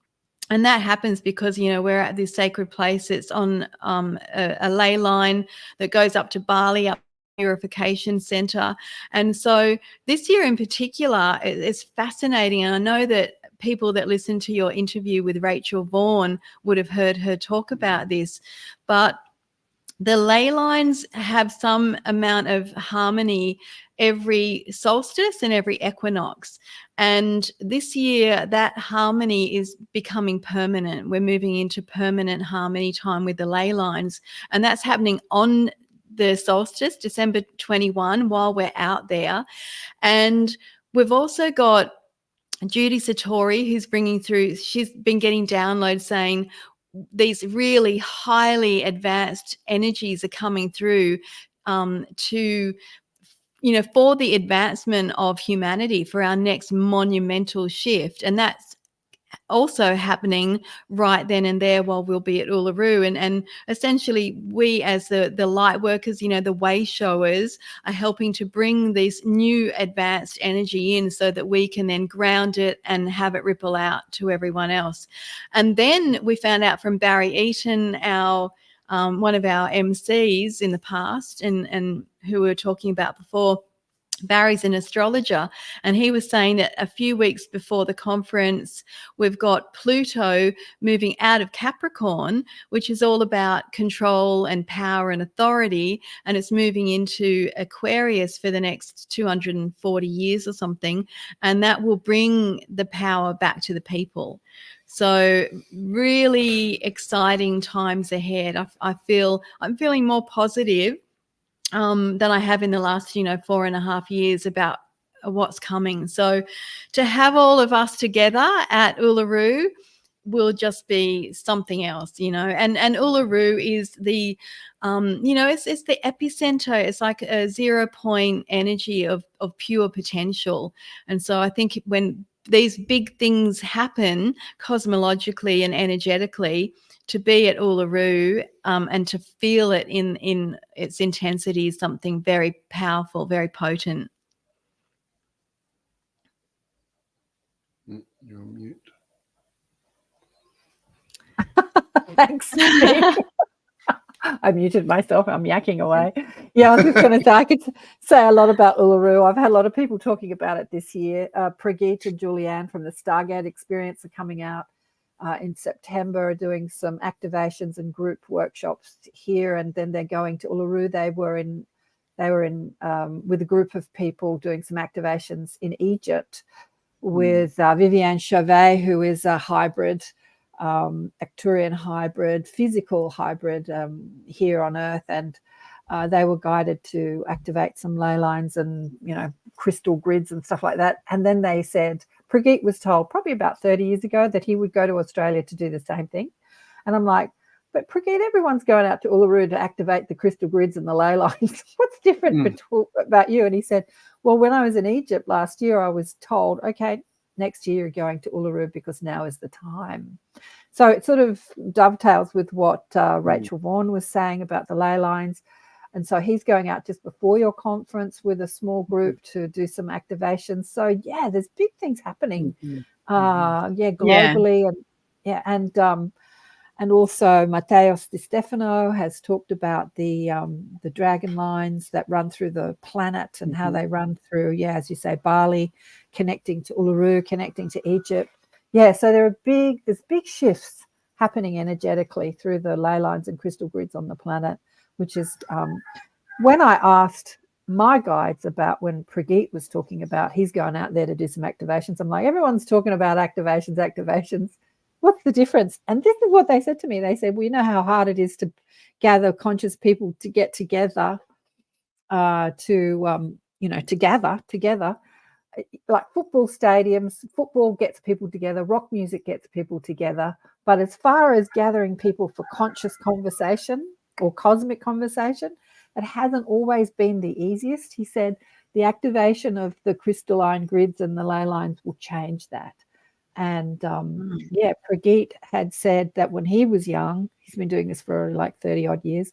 Speaker 5: And that happens because, we're at this sacred place. It's on a ley line that goes up to Bali, up Purification Center. And so this year in particular, it's fascinating. And I know that people that listened to your interview with Rachel Vaughan would have heard her talk about this. But the ley lines have some amount of harmony every solstice and every equinox. And this year, that harmony is becoming permanent. We're moving into permanent harmony time with the ley lines. And that's happening on the solstice, December 21, while we're out there. And we've also got Judy Satori, who's bringing through, she's been getting downloads saying, these really highly advanced energies are coming through for the advancement of humanity, for our next monumental shift. And that's also happening right then and there while we'll be at Uluru. And essentially we as the light workers, the way showers, are helping to bring this new advanced energy in so that we can then ground it and have it ripple out to everyone else. And then we found out from Barry Eaton, our one of our MCs in the past, and who we were talking about before. Barry's an astrologer, and he was saying that a few weeks before the conference, we've got Pluto moving out of Capricorn, which is all about control and power and authority, and it's moving into Aquarius for the next 240 years or something, and that will bring the power back to the people. So really exciting times ahead. I'm feeling more positive than I have in the last, 4.5 years about what's coming. So to have all of us together at Uluru will just be something else, and Uluru is the, it's the epicenter. It's like a 0 point energy of pure potential. And so I think when these big things happen cosmologically and energetically, to be at Uluru and to feel it in its intensity is something very powerful, very potent.
Speaker 6: You're on mute.
Speaker 1: Thanks, Steve. I muted myself. I'm yakking away. Yeah, I was just going to say, I could say a lot about Uluru. I've had a lot of people talking about it this year. Prageet and Julianne from the Stargate Experience are coming out in September, doing some activations and group workshops here, and then they're going to Uluru. They were in with a group of people doing some activations in Egypt with Viviane Chauvet, who is a hybrid, Arcturian hybrid, physical hybrid here on Earth, and they were guided to activate some ley lines and crystal grids and stuff like that. And then they said, Prageet was told probably about 30 years ago that he would go to Australia to do the same thing. And I'm like, but Prageet, everyone's going out to Uluru to activate the crystal grids and the ley lines. What's different about you? And he said, well, when I was in Egypt last year, I was told, okay, next year you're going to Uluru because now is the time. So it sort of dovetails with what Rachel Vaughan was saying about the ley lines. And so he's going out just before your conference with a small group to do some activations. So yeah, there's big things happening. Globally. And also Mateos Di Stefano has talked about the dragon lines that run through the planet and how they run through, as you say, Bali, connecting to Uluru, connecting to Egypt. Yeah, so there's big shifts happening energetically through the ley lines and crystal grids on the planet, which is when I asked my guides about when Prageet was talking about he's going out there to do some activations, I'm like, everyone's talking about activations. What's the difference? And this is what they said to me. They said, we know how hard it is to gather conscious people to get together, to gather together. Like football stadiums, football gets people together, rock music gets people together. But as far as gathering people for conscious conversation or cosmic conversation, it hasn't always been the easiest. He said the activation of the crystalline grids and the ley lines will change that. And Prageet had said that when he was young, he's been doing this for like 30 odd years,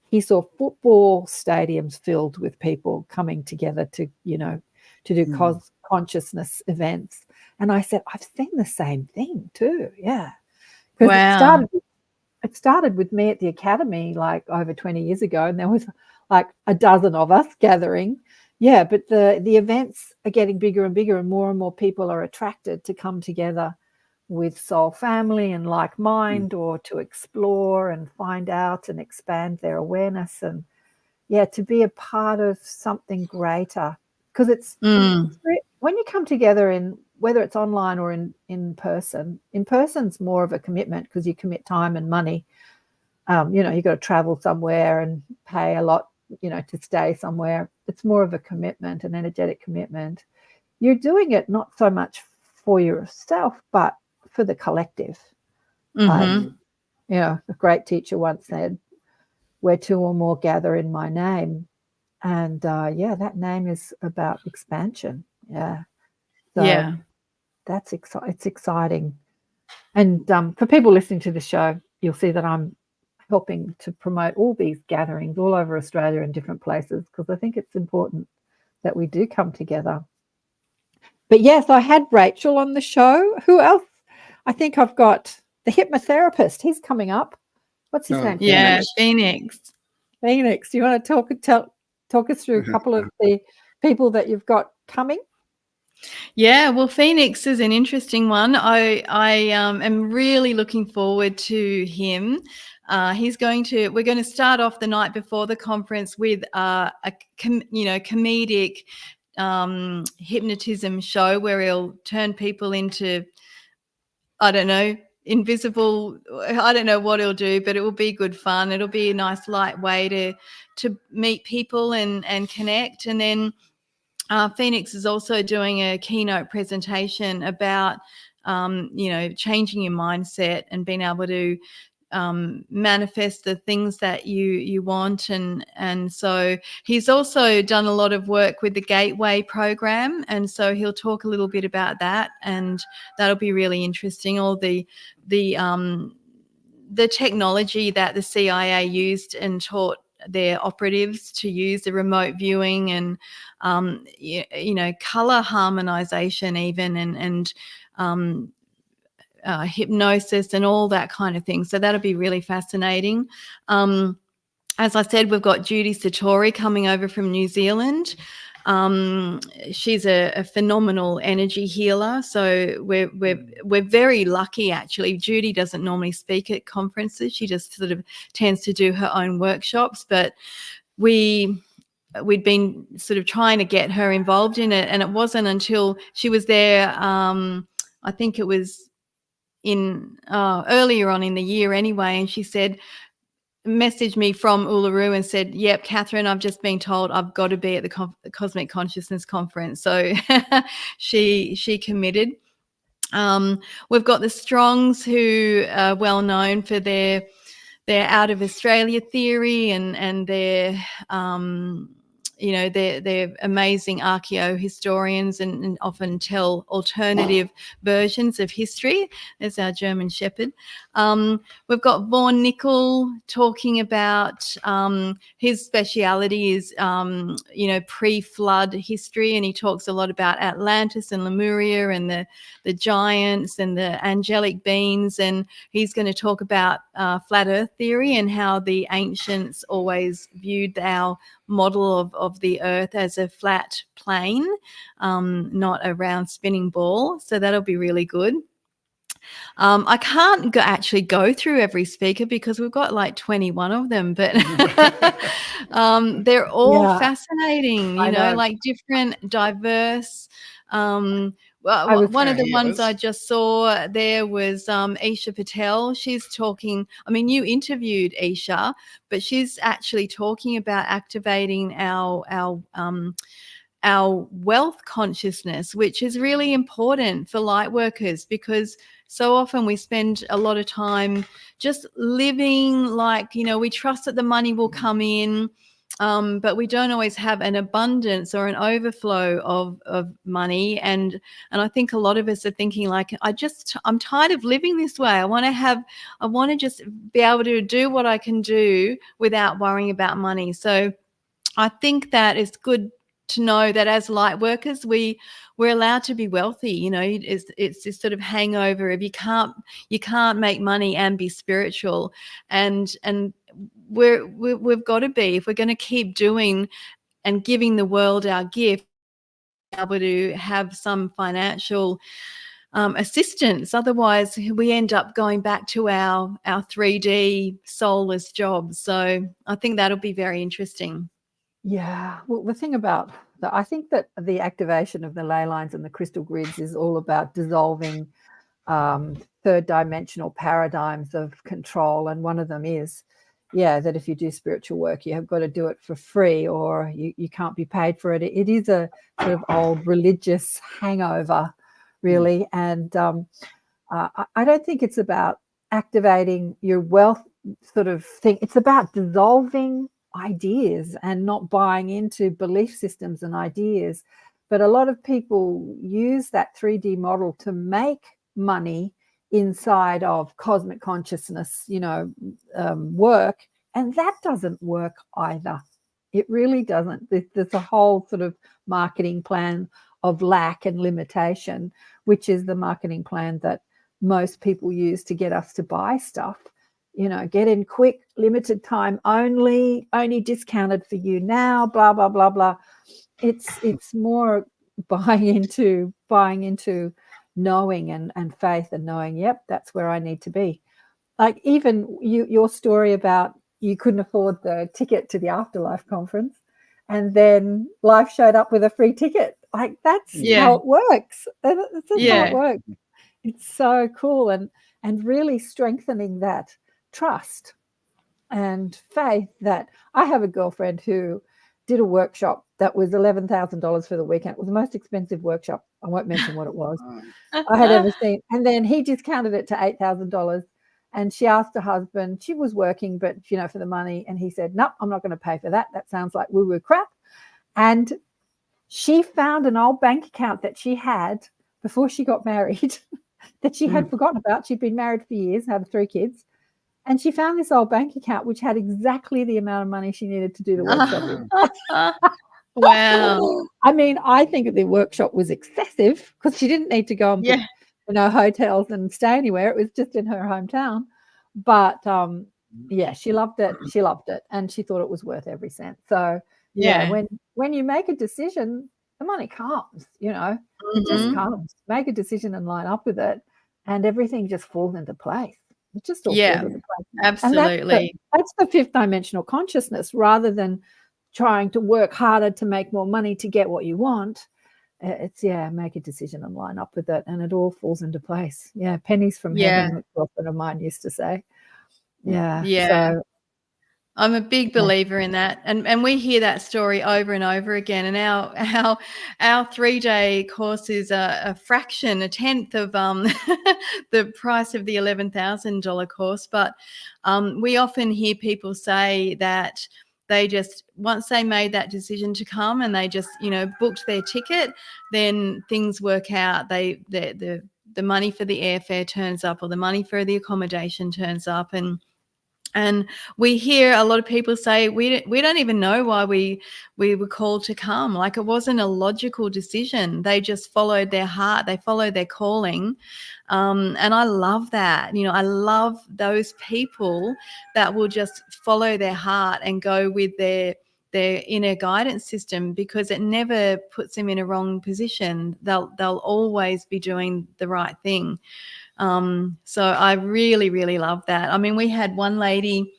Speaker 1: he saw football stadiums filled with people coming together to do consciousness events. And I said, I've seen the same thing too. Yeah. Because it started with me at the academy like over 20 years ago, and there was like a dozen of us gathering. Yeah, but the events are getting bigger and bigger, and more people are attracted to come together with soul family and like mind, or to explore and find out and expand their awareness, and to be a part of something greater. Because it's when you come together in, whether it's online or in person's more of a commitment because you commit time and money. You've got to travel somewhere and pay a lot, to stay somewhere. It's more of a commitment, an energetic commitment. You're doing it not so much for yourself, but for the collective. A great teacher once said, where two or more gather in my name. And that name is about expansion. Yeah. So it's exciting. And for people listening to the show, you'll see that I'm helping to promote all these gatherings all over Australia in different places, because I think it's important that we do come together. But yes, I had Rachel on the show. Who else? I think I've got the hypnotherapist. He's coming up. What's his name?
Speaker 5: Yeah, Phoenix.
Speaker 1: Phoenix. Do you want to talk us through a couple of the people that you've got coming?
Speaker 5: Yeah, well, Phoenix is an interesting one. I am really looking forward to him. We're going to start off the night before the conference with a comedic hypnotism show where he'll turn people into, I don't know, invisible. I don't know what he'll do, but it will be good fun. It'll be a nice light way to meet people and connect. And then Phoenix is also doing a keynote presentation about, changing your mindset and being able to manifest the things that you want. And so he's also done a lot of work with the Gateway program. And so he'll talk a little bit about that, and that'll be really interesting. All the technology that the CIA used and taught their operatives to use, the remote viewing and color harmonization even, and hypnosis and all that kind of thing. So that'll be really fascinating. As I said, we've got Judy Satori coming over from New Zealand. She's a phenomenal energy healer. So we're very lucky, actually. Judy doesn't normally speak at conferences. She just sort of tends to do her own workshops. But we'd been sort of trying to get her involved in it, and it wasn't until she was there. I think it was in earlier on in the year anyway, and she messaged me from Uluru and said, yep, Kathryn, I've just been told I've got to be at the Cosmic Consciousness Conference. So she committed. We've got the Strongs, who are well known for their out of Australia theory and their they're amazing archaeohistorians and often tell alternative versions of history. There's our German Shepherd. We've got Vaughan Nickel talking about his speciality is, pre-flood history, and he talks a lot about Atlantis and Lemuria and the giants and the angelic beings, and he's going to talk about flat earth theory and how the ancients always viewed our model of the earth as a flat plane, not a round spinning ball. So that'll be really good. I can't actually go through every speaker because we've got like 21 of them, but they're all fascinating, like different, diverse. One of the ones I just saw there was Isha Patel. She's talking, you interviewed Isha, but she's actually talking about activating our wealth consciousness, which is really important for light workers, because so often we spend a lot of time just living like, we trust that the money will come in, but we don't always have an abundance or an overflow of money. And I think a lot of us are thinking like, I'm tired of living this way. I want to just be able to do what I can do without worrying about money. So I think that it's good to know that as light workers, we're allowed to be wealthy. It's this sort of hangover of you can't make money and be spiritual, and we've got to be, if we're going to keep doing and giving the world our gift, able to have some financial assistance. Otherwise, we end up going back to our 3D soulless jobs. So I think that'll be very interesting.
Speaker 1: Yeah, well, the thing about I think that the activation of the ley lines and the crystal grids is all about dissolving third dimensional paradigms of control. And one of them is, that if you do spiritual work, you have got to do it for free, or you can't be paid for it. It is a sort of old religious hangover, really. And I don't think it's about activating your wealth sort of thing. It's about dissolving ideas and not buying into belief systems and ideas. But a lot of people use that 3D model to make money inside of cosmic consciousness, work, and that doesn't work either. It really doesn't. There's a whole sort of marketing plan of lack and limitation, which is the marketing plan that most people use to get us to buy stuff. Get in quick, limited time only discounted for you now, blah, blah, blah, blah. It's more buying into knowing and faith and knowing, yep, that's where I need to be. Like even your story about you couldn't afford the ticket to the Afterlife Conference, and then life showed up with a free ticket. Like that's how it works. That's just how it works. It's so cool, and really strengthening that trust and faith. That I have a girlfriend who did a workshop that was $11,000 for the weekend. It was the most expensive workshop. I won't mention what it was. I had ever seen. And then he discounted it to $8,000. And she asked her husband, she was working, but for the money. And he said, "No, I'm not going to pay for that. That sounds like woo-woo crap." And she found an old bank account that she had before she got married that she had forgotten about. She'd been married for years, had 3 kids. And she found this old bank account which had exactly the amount of money she needed to do the workshop.
Speaker 5: Wow.
Speaker 1: I think the workshop was excessive because she didn't need to go and book, hotels and stay anywhere. It was just in her hometown. But she loved it. She loved it, and she thought it was worth every cent. So when you make a decision, the money comes. It just comes. Make a decision and line up with it, and everything just falls into place. It just all falls into place.
Speaker 5: Absolutely.
Speaker 1: And that's the 5th dimensional consciousness. Rather than trying to work harder to make more money to get what you want, it's make a decision and line up with it, and it all falls into place. Pennies from heaven, a girlfriend of mine used to say. So
Speaker 5: I'm a big believer in that, and we hear that story over and over again. And our 3-day course is a fraction, a tenth of the price of the $11,000 course. But we often hear people say that they just, once they made that decision to come and they just, you know, booked their ticket, then things work out. The money for the airfare turns up, or the money for the accommodation turns up. And we hear a lot of people say, we don't even know why we were called to come. Like, it wasn't a logical decision. They just followed their heart. They followed their calling. And I love that. You know, I love those people that will just follow their heart and go with their inner guidance system, because it never puts them in a wrong position. They'll always be doing the right thing. So I really, really love that. I mean, we had one lady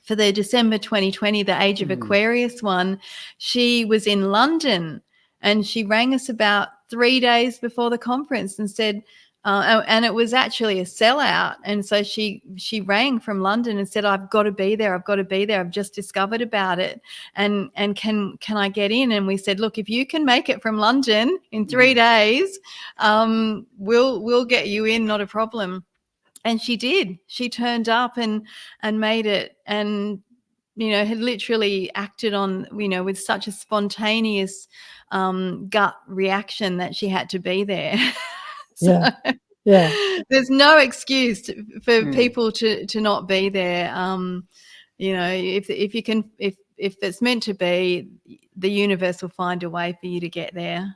Speaker 5: for the December 2020, the Age of Aquarius one. She was in London, and she rang us about 3 days before the conference and said, and it was actually a sellout. And so she rang from London and said, I've got to be there. I've just discovered about it. And can I get in? And we said, look, if you can make it from London in 3 days, we'll get you in, not a problem. And she did. She turned up and made it, and, you know, had literally acted on, you know, with such a spontaneous gut reaction that she had to be there. So,
Speaker 1: yeah.
Speaker 5: There's no excuse for people to not be there. You know, if you can, if it's meant to be, the universe will find a way for you to get there.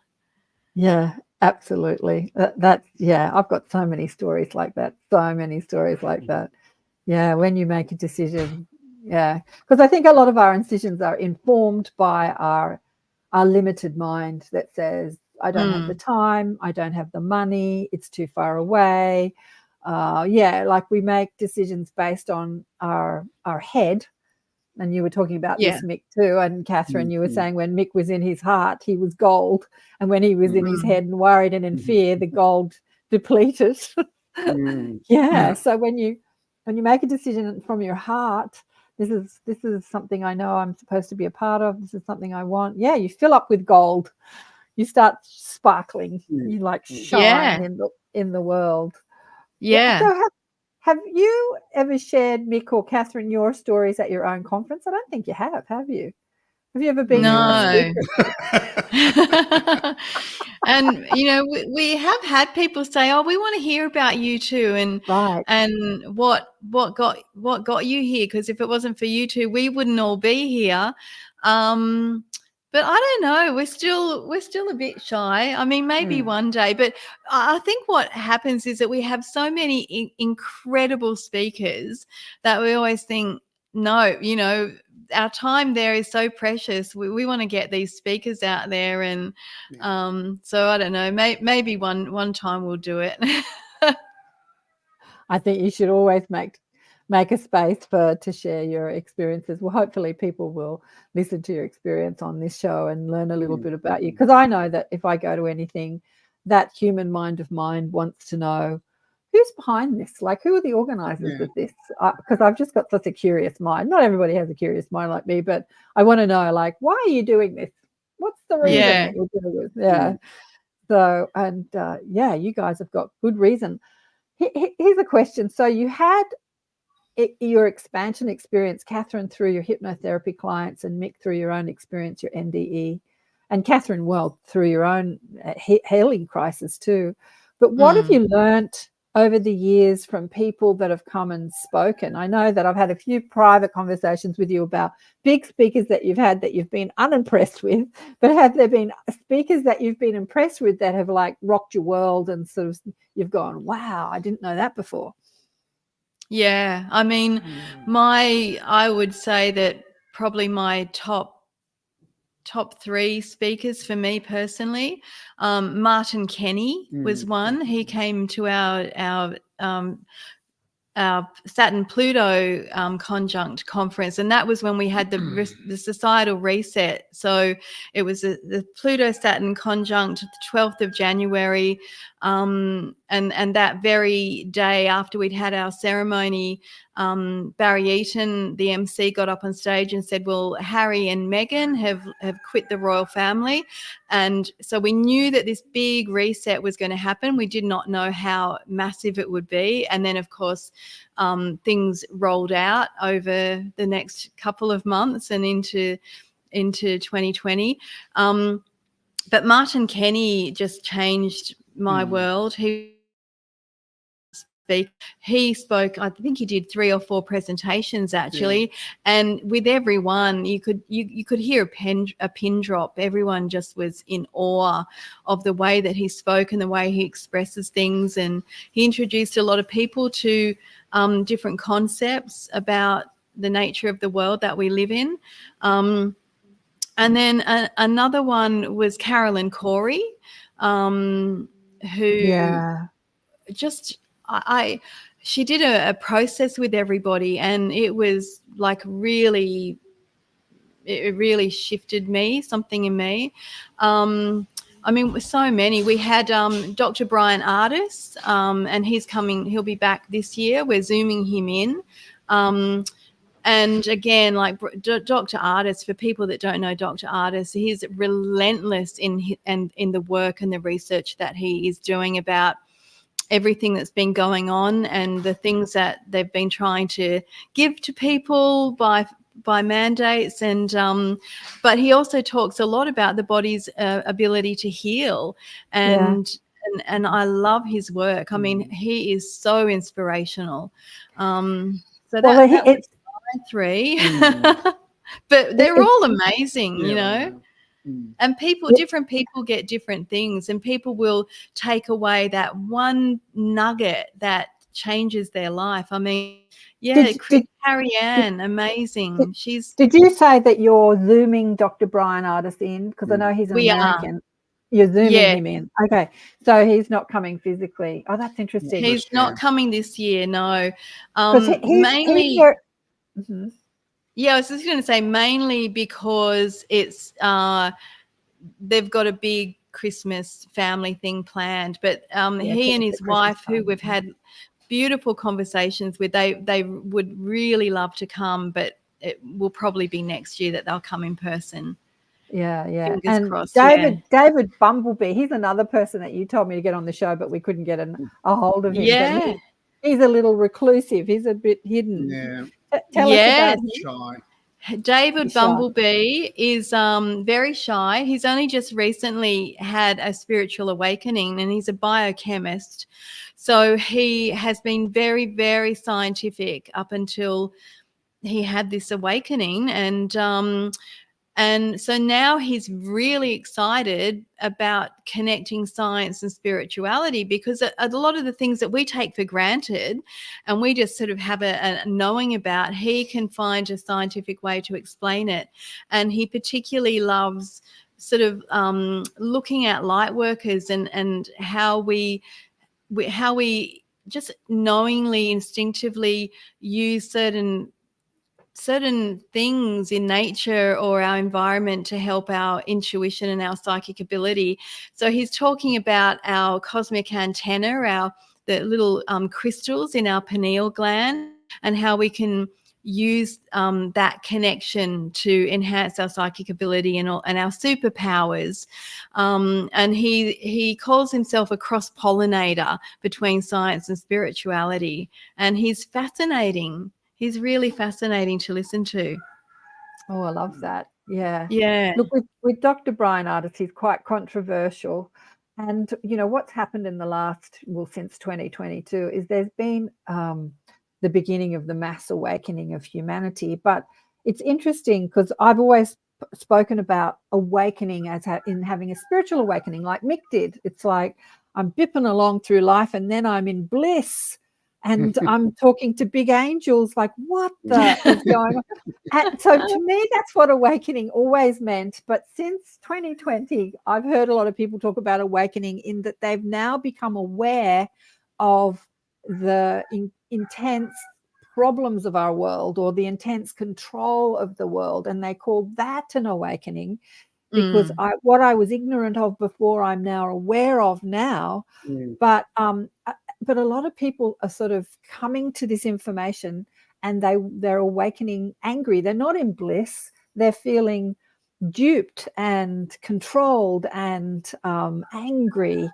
Speaker 1: Yeah, absolutely. That's I've got so many stories like that. Yeah, when you make a decision, because I think a lot of our decisions are informed by our limited mind that says, I don't have the time, I don't have the money, it's too far away. Like we make decisions based on our head. And you were talking about this, Mick, too. And Kathryn, you were saying when Mick was in his heart, he was gold. And when he was in his head and worried and in fear, the gold depleted. So when you make a decision from your heart, this is something I know I'm supposed to be a part of. This is something I want. Yeah, you fill up with gold. You start sparkling. You like shine in the world.
Speaker 5: Yeah.
Speaker 1: So have you ever shared, Mick or Kathryn, your stories at your own conference? I don't think you have you? Have you ever been a speaker?
Speaker 5: And, you know, we have had people say, oh, we want to hear about you too. And what got you here? Because if it wasn't for you two, we wouldn't all be here. But I don't know. We're still a bit shy. I mean, maybe one day. But I think what happens is that we have so many incredible speakers that we always think, no, you know, our time there is so precious. We want to get these speakers out there, and so I don't know. Maybe one time we'll do it.
Speaker 1: I think you should always make a space to share your experiences. Well, hopefully people will listen to your experience on this show and learn a little bit about you. Because I know that if I go to anything, that human mind of mine wants to know who's behind this. Like, who are the organisers of this? Because I've just got such a curious mind. Not everybody has a curious mind like me, but I want to know, like, why are you doing this? What's the reason that you're doing this? So, and you guys have got good reason. Here's a question. So you had your expansion experience, Kathryn, through your hypnotherapy clients, and Mick through your own experience, your NDE, and Kathryn, well, through your own healing crisis too. But what have you learnt over the years from people that have come and spoken? I know that I've had a few private conversations with you about big speakers that you've had that you've been unimpressed with, but have there been speakers that you've been impressed with that have like rocked your world and sort of you've gone, wow, I didn't know that before?
Speaker 5: Yeah, I mean, I would say that probably my top three speakers for me personally, Martin Kenny was one. He came to our Saturn Pluto conjunct conference, and that was when we had the societal reset. So it was the Pluto Saturn conjunct, the 12th of January, and that very day after we'd had our ceremony, Barry Eaton, the MC, got up on stage and said, well, Harry and Meghan have quit the royal family. And so we knew that this big reset was going to happen. We did not know how massive it would be. And then, of course, things rolled out over the next couple of months and into 2020. But Martin Kenny just changed my world. He spoke, I think he did 3 or 4 presentations actually, and with everyone you could hear a pin drop. Everyone just was in awe of the way that he spoke and the way he expresses things, and he introduced a lot of people to different concepts about the nature of the world that we live in. And then another one was Carolyn Corey, who just she did a process with everybody, and it was like it really shifted something in me. I mean, so many. We had Dr. Brian Ardis, and he'll be back this year. We're Zooming him in. And again, like Dr. Ardis, for people that don't know Dr. Ardis, he's relentless in the work and the research that he is doing about everything that's been going on and the things that they've been trying to give to people by mandates. And but he also talks a lot about the body's ability to heal, and I love his work. I mean, he is so inspirational. So that was my 3. But they're all amazing, you know. And different people get different things, and people will take away that one nugget that changes their life. I mean, Carrie Ann, amazing.
Speaker 1: Did you say that you're Zooming Dr. Brian Ardis in? Because I know he's an American. You're Zooming him in. Okay. So he's not coming physically. Oh, that's interesting.
Speaker 5: He's not coming this year, no.
Speaker 1: Mainly.
Speaker 5: Yeah, I was just going to say mainly because it's they've got a big Christmas family thing planned, but he and his wife, who we've had beautiful conversations with, they would really love to come, but it will probably be next year that they'll come in person.
Speaker 1: Yeah.
Speaker 5: Fingers crossed,
Speaker 1: David Bumblebee, he's another person that you told me to get on the show, but we couldn't get a hold of him.
Speaker 5: Yeah.
Speaker 1: He's a little reclusive. He's a bit hidden.
Speaker 6: Yeah.
Speaker 1: Tell us about him.
Speaker 6: Shy.
Speaker 5: David Bumblebee is very shy. He's only just recently had a spiritual awakening, and he's a biochemist. So he has been very, very scientific up until he had this awakening. And so now he's really excited about connecting science and spirituality, because a lot of the things that we take for granted and we just sort of have a knowing about, he can find a scientific way to explain it. And he particularly loves sort of looking at light workers and how we just knowingly, instinctively use certain things in nature or our environment to help our intuition and our psychic ability. So he's talking about our cosmic antenna, the little crystals in our pineal gland, and how we can use that connection to enhance our psychic ability and our superpowers. And he calls himself a cross-pollinator between science and spirituality, and he's fascinating. He's really fascinating to listen to.
Speaker 1: Oh, I love that. Yeah.
Speaker 5: Yeah.
Speaker 1: Look, with Dr. Brian Ardis, he's quite controversial. And, you know, what's happened in since 2022 is there's been the beginning of the mass awakening of humanity. But it's interesting because I've always spoken about awakening as in having a spiritual awakening like Mick did. It's like I'm bipping along through life and then I'm in bliss. And I'm talking to big angels, like, what the is going on? And so to me, that's what awakening always meant. But since 2020, I've heard a lot of people talk about awakening in that they've now become aware of the intense problems of our world, or the intense control of the world. And they call that an awakening, because what I was ignorant of before, I'm now aware of now. But but a lot of people are sort of coming to this information and they're awakening angry. They're not in bliss. They're feeling duped and controlled and angry.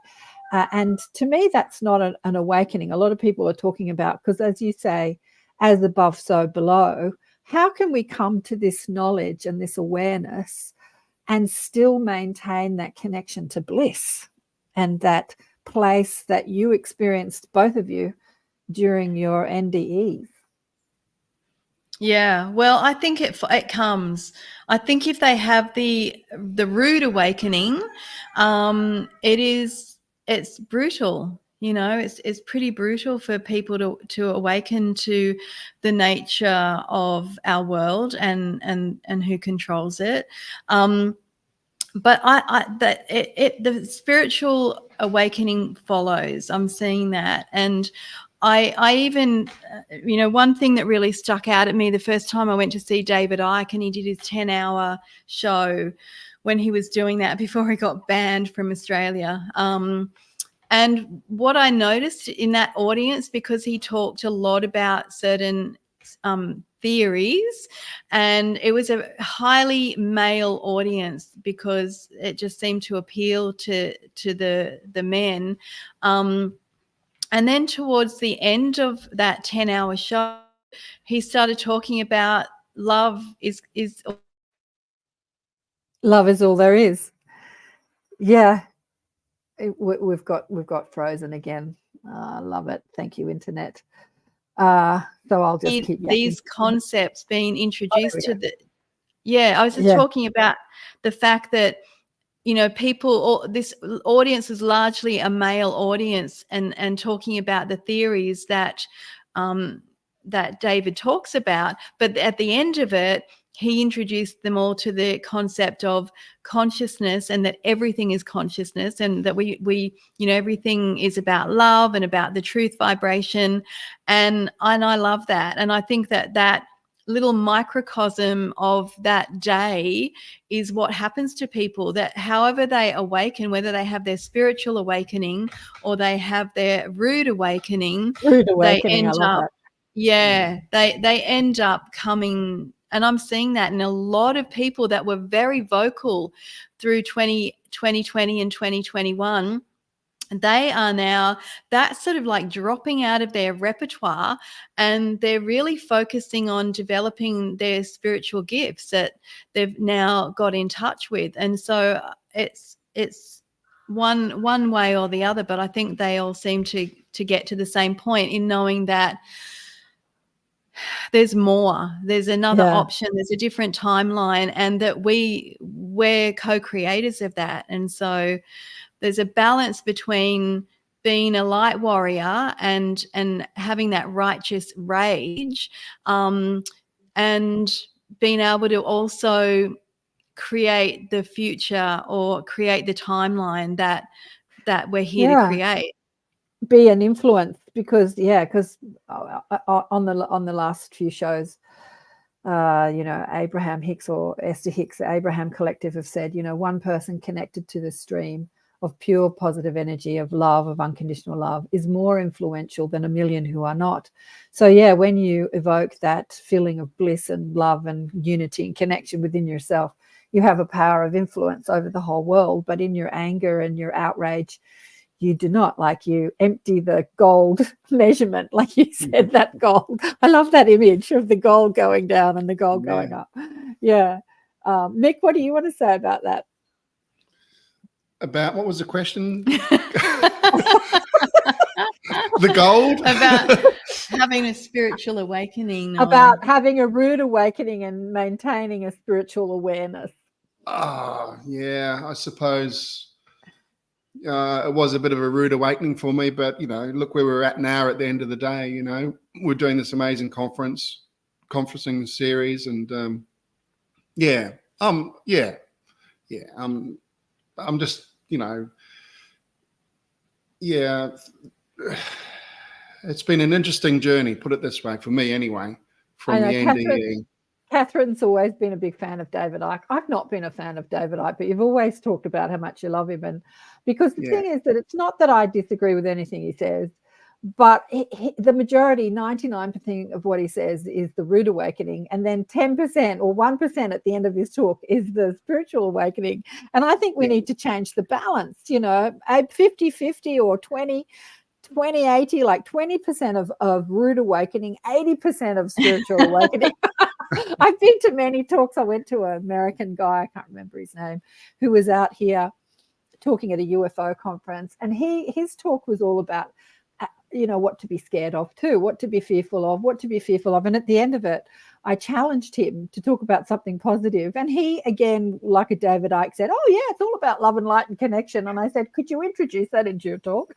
Speaker 1: And to me, that's not an awakening. A lot of people are talking about, because as you say, as above, so below. How can we come to this knowledge and this awareness and still maintain that connection to bliss and that place that you experienced, both of you, during your NDEs?
Speaker 5: Yeah, well, I think it comes. I think if they have the rude awakening, it's brutal. You know, it's pretty brutal for people to awaken to the nature of our world and who controls it. But the spiritual awakening follows. I'm seeing that, and I even, one thing that really stuck out at me the first time I went to see David Icke, and he did his 10-hour show when he was doing that before he got banned from Australia. And what I noticed in that audience, because he talked a lot about certain theories, and it was a highly male audience because it just seemed to appeal to the men. And then towards the end of that 10-hour show, he started talking about love is
Speaker 1: Love is all there is. Yeah. We've got frozen again. I love it. Thank you, internet. So I'll just keep
Speaker 5: these concepts being introduced to the. I was just
Speaker 1: Yeah.
Speaker 5: talking about the fact that this audience is largely a male audience, and talking about the theories that that David talks about, but at the end of it, he introduced them all to the concept of consciousness, and that everything is consciousness, and that we everything is about love and about the truth vibration, and I love that, and I think that little microcosm of that day is what happens to people, that however they awaken, whether they have their spiritual awakening or they have their rude awakening, they end up, they end up coming. And I'm seeing that in a lot of people that were very vocal through 2020 and 2021. They are now, that's sort of like dropping out of their repertoire, and they're really focusing on developing their spiritual gifts that they've now got in touch with. And so it's one way or the other, but I think they all seem to get to the same point in knowing that there's more, there's another option, there's a different timeline, and that we're co-creators of that. And so there's a balance between being a light warrior and having that righteous rage, and being able to also create the future or create the timeline that we're here to create.
Speaker 1: Be an influence, because on the last few shows, Abraham Hicks or Esther Hicks, the Abraham Collective, have said, one person connected to the stream of pure positive energy, of love, of unconditional love, is more influential than a million who are not. So when you evoke that feeling of bliss and love and unity and connection within yourself, you have a power of influence over the whole world. But in your anger and your outrage, you do not. Like, you empty the gold measurement, like you said, that gold. I love that image of the gold going down and the gold going up. Mick, what do you want to say about that?
Speaker 6: About what was the question? The gold?
Speaker 5: About having a spiritual awakening.
Speaker 1: About having a rude awakening and maintaining a spiritual awareness.
Speaker 6: Oh, yeah, I suppose it was a bit of a rude awakening for me, but look where we're at now at the end of the day. We're doing this amazing conferencing series, and I'm just it's been an interesting journey, put it this way, for me anyway, from the NDE.
Speaker 1: Kathryn's always been a big fan of David Icke. I've not been a fan of David Icke, but you've always talked about how much you love him. And because the thing is that it's not that I disagree with anything he says, But the majority, 99% of what he says is the rude awakening, and then 10% or 1% at the end of his talk is the spiritual awakening. And I think we need to change the balance, 50-50 or 20-80, like 20% of rude awakening, 80% of spiritual awakening. I've been to many talks. I went to an American guy, I can't remember his name, who was out here talking at a UFO conference, and his talk was all about what to be scared of too, what to be fearful of. And at the end of it, I challenged him to talk about something positive. And he, again, like a David Icke, said, oh yeah, it's all about love and light and connection. And I said, could you introduce that into your talk?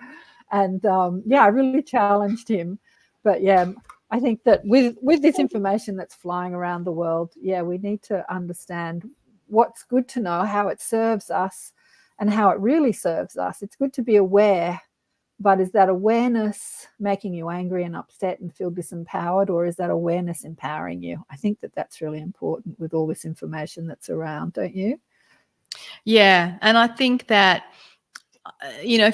Speaker 1: And I really challenged him. But yeah, I think that with this information that's flying around the world, we need to understand what's good to know, how it serves us and how it really serves us. It's good to be aware. But is that awareness making you angry and upset and feel disempowered, or is that awareness empowering you? I think that that's really important with all this information that's around, don't you?
Speaker 5: Yeah. And I think that,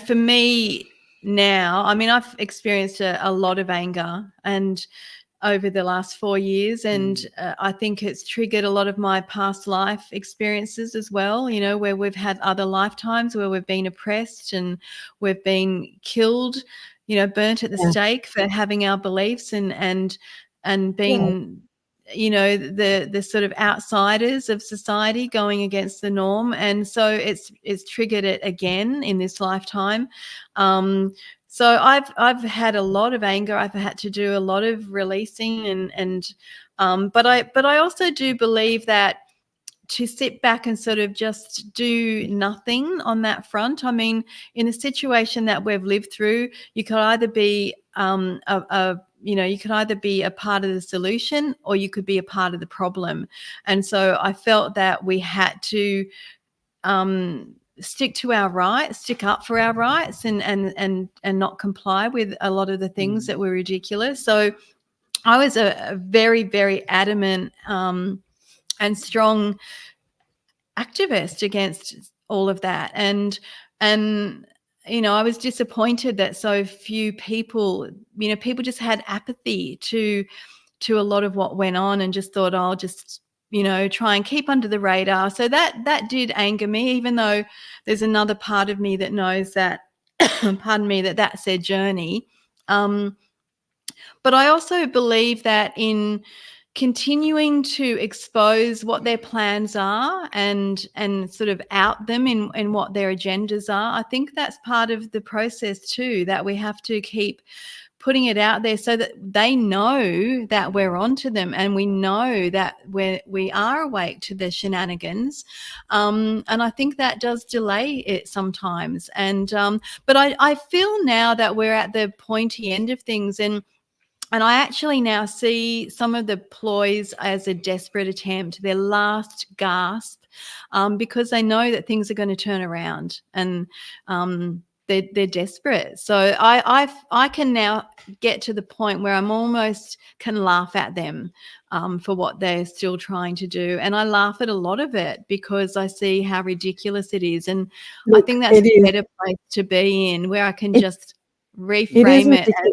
Speaker 5: for me now, I mean, I've experienced a lot of anger and over the last 4 years. And I think it's triggered a lot of my past life experiences as well, where we've had other lifetimes where we've been oppressed and we've been killed, burnt at the stake for having our beliefs and being, the sort of outsiders of society going against the norm. And so it's triggered it again in this lifetime. So I've had a lot of anger. I've had to do a lot of releasing but I also do believe that to sit back and sort of just do nothing on that front. I mean, in the situation that we've lived through, you could either be you could either be a part of the solution or you could be a part of the problem. And so I felt that we had to stick to our rights, stick up for our rights and not comply with a lot of the things that were ridiculous. So I was a very, very adamant and strong activist against all of that. And I was disappointed that so few people, people just had apathy to a lot of what went on and just thought, I'll just try and keep under the radar. So that did anger me, even though there's another part of me that knows that, pardon me, that's their journey. But I also believe that in continuing to expose what their plans are and sort of out them in what their agendas are, I think that's part of the process too, that we have to keep putting it out there so that they know that we're onto them and we know that we are awake to the shenanigans. And I think that does delay it sometimes. And but I feel now that we're at the pointy end of things, and I actually now see some of the ploys as a desperate attempt, their last gasp, because they know that things are going to turn around, and they're desperate. So I can now get to the point where I'm almost can laugh at them for what they're still trying to do, and I laugh at a lot of it because I see how ridiculous it is, and I think that's a better place to be in, where I can just reframe it as.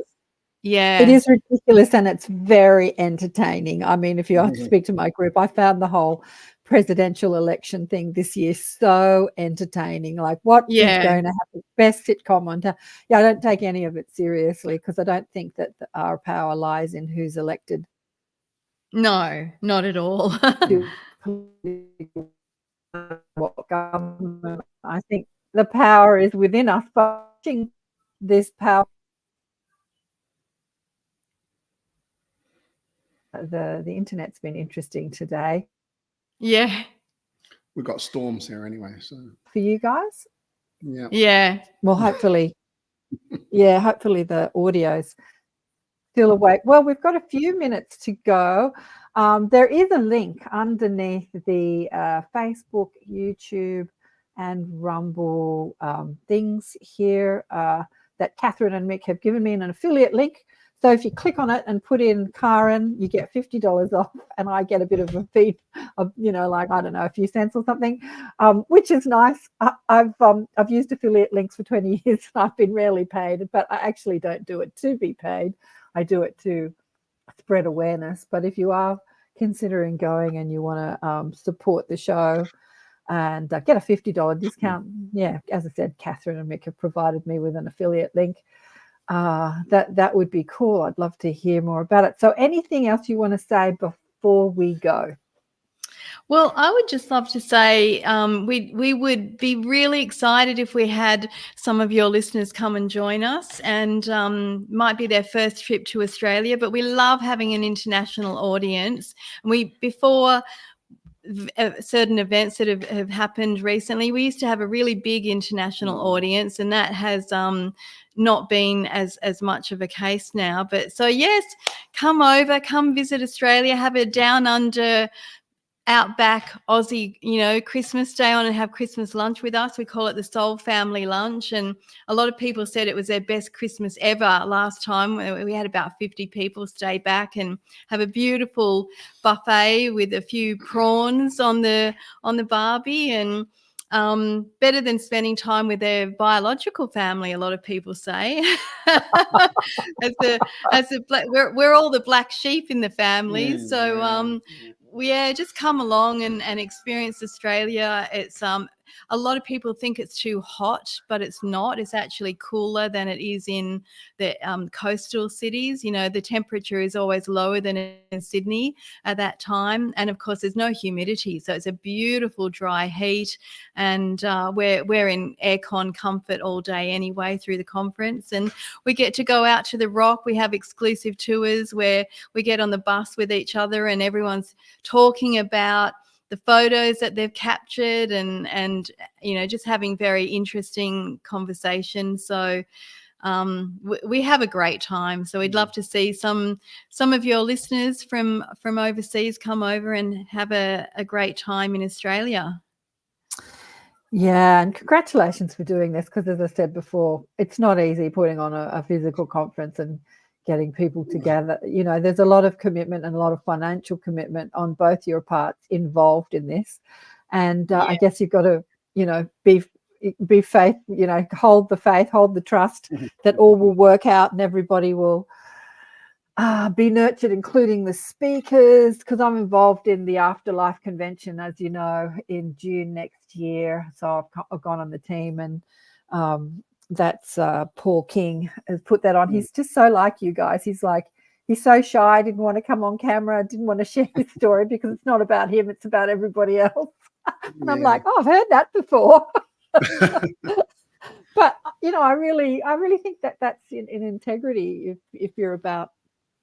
Speaker 5: Yeah,
Speaker 1: it is ridiculous, and it's very entertaining. I mean, if you have to speak to my group, I found the whole presidential election thing this year so entertaining. Like, what is going to happen? Best sitcom on time. I don't take any of it seriously because I don't think that our power lies in who's elected.
Speaker 5: No, not at all.
Speaker 1: What government? I think the power is within us. Watching this power. The internet's been interesting today.
Speaker 5: Yeah.
Speaker 6: We've got storms here anyway. So
Speaker 1: for you guys?
Speaker 6: Yeah.
Speaker 5: Yeah.
Speaker 1: Well, hopefully, hopefully the audio's still awake. Well, we've got a few minutes to go. There is a link underneath the Facebook, YouTube, and Rumble things here that Kathryn and Mick have given me, an affiliate link. So if you click on it and put in Karen, you get $50 off, and I get a bit of a fee of, like, I don't know, a few cents or something, which is nice. I've used affiliate links for 20 years and I've been rarely paid, but I actually don't do it to be paid. I do it to spread awareness. But if you are considering going and you want to support the show and get a $50 discount, yeah, as I said, Kathryn and Mick have provided me with an affiliate link. That would be cool. I'd love to hear more about it. So anything else you want to say before we go?
Speaker 5: Well, I would just love to say we would be really excited if we had some of your listeners come and join us, and might be their first trip to Australia, but we love having an international audience. And before certain events that have happened recently, we used to have a really big international audience, and that has not been as much of a case now. But so yes, come over, come visit Australia, have a down under outback Aussie, Christmas day on and have Christmas lunch with us. We call it the Soul Family Lunch. And a lot of people said it was their best Christmas ever last time. We had about 50 people stay back and have a beautiful buffet with a few prawns on the barbie, and better than spending time with their biological family, a lot of people say. We're all the black sheep in the family. Just come along and experience Australia. It's a lot of people think it's too hot, but it's not. It's actually cooler than it is in the coastal cities. The temperature is always lower than in Sydney at that time. And of course, there's no humidity. So it's a beautiful dry heat. And we're in aircon comfort all day anyway through the conference. And we get to go out to the rock. We have exclusive tours where we get on the bus with each other and everyone's talking about the photos that they've captured and just having very interesting conversations. So we have a great time. So we'd love to see some of your listeners from overseas come over and have a great time in Australia.
Speaker 1: Yeah, and congratulations for doing this, because as I said before, it's not easy putting on a physical conference and getting people together. There's a lot of commitment and a lot of financial commitment on both your parts involved in this. And I guess you've got to, be faith, hold the faith, hold the trust that all will work out and everybody will be nurtured, including the speakers, because I'm involved in the Afterlife convention, as you know, in June next year. So I've gone on the team, and that's Paul King has put that on. He's just so like you guys. He's so shy, didn't want to come on camera, didn't want to share his story because it's not about him, it's about everybody else. And I'm like, I've heard that before. But I really think that that's in integrity if you're about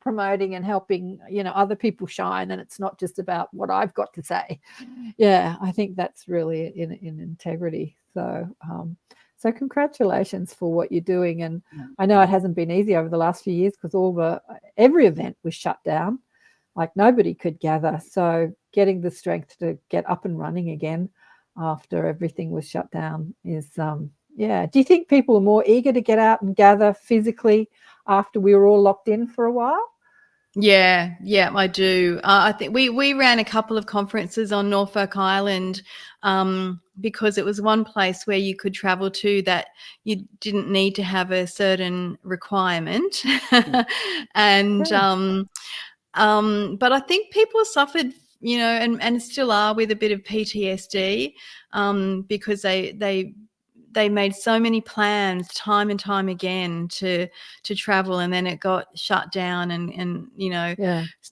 Speaker 1: promoting and helping other people shine, and it's not just about what I've got to say. Yeah, I think that's really in integrity. So congratulations for what you're doing. And I know it hasn't been easy over the last few years because every event was shut down, like nobody could gather. So getting the strength to get up and running again after everything was shut down is, Do you think people are more eager to get out and gather physically after we were all locked in for a while?
Speaker 5: Yeah, I do. I think we ran a couple of conferences on Norfolk Island because it was one place where you could travel to that you didn't need to have a certain requirement. And but I think people suffered, and still are, with a bit of PTSD because they made so many plans time and time again to travel, and then it got shut down and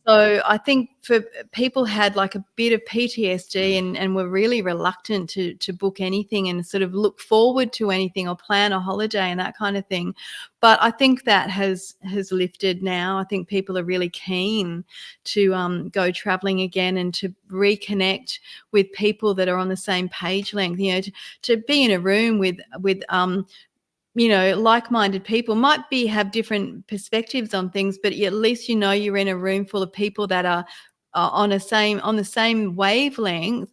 Speaker 5: So I think for people had like a bit of PTSD and were really reluctant to book anything and sort of look forward to anything or plan a holiday and that kind of thing. But I think that has lifted now. I think people are really keen to go traveling again and to reconnect with people that are on the same page length, to be in a room with like-minded people. Might have different perspectives on things, but at least you're in a room full of people that are on the same wavelength,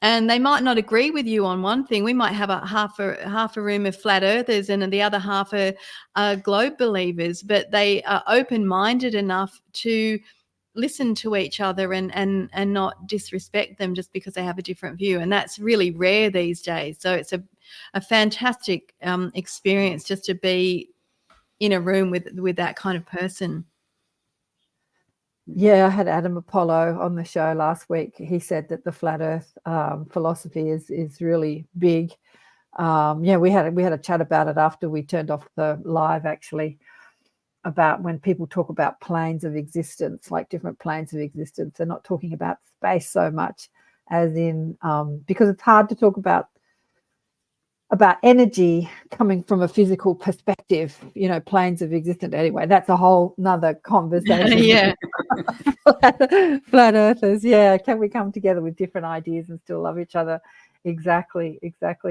Speaker 5: and they might not agree with you on one thing. We might have a half a room of flat earthers and the other half are globe believers, but they are open-minded enough to listen to each other and not disrespect them just because they have a different view. And that's really rare these days. So it's a fantastic experience just to be in a room with that kind of person.
Speaker 1: Yeah, I had Adam Apollo on the show last week. He said that the flat Earth philosophy is really big. Yeah, we had a chat about it after we turned off the live, actually, about when people talk about planes of existence, like different planes of existence. They're not talking about space so much as in because it's hard to talk about energy coming from a physical perspective, planes of existence. Anyway, that's a whole nother conversation.
Speaker 5: Yeah.
Speaker 1: Flat earthers. Yeah. Can we come together with different ideas and still love each other? Exactly.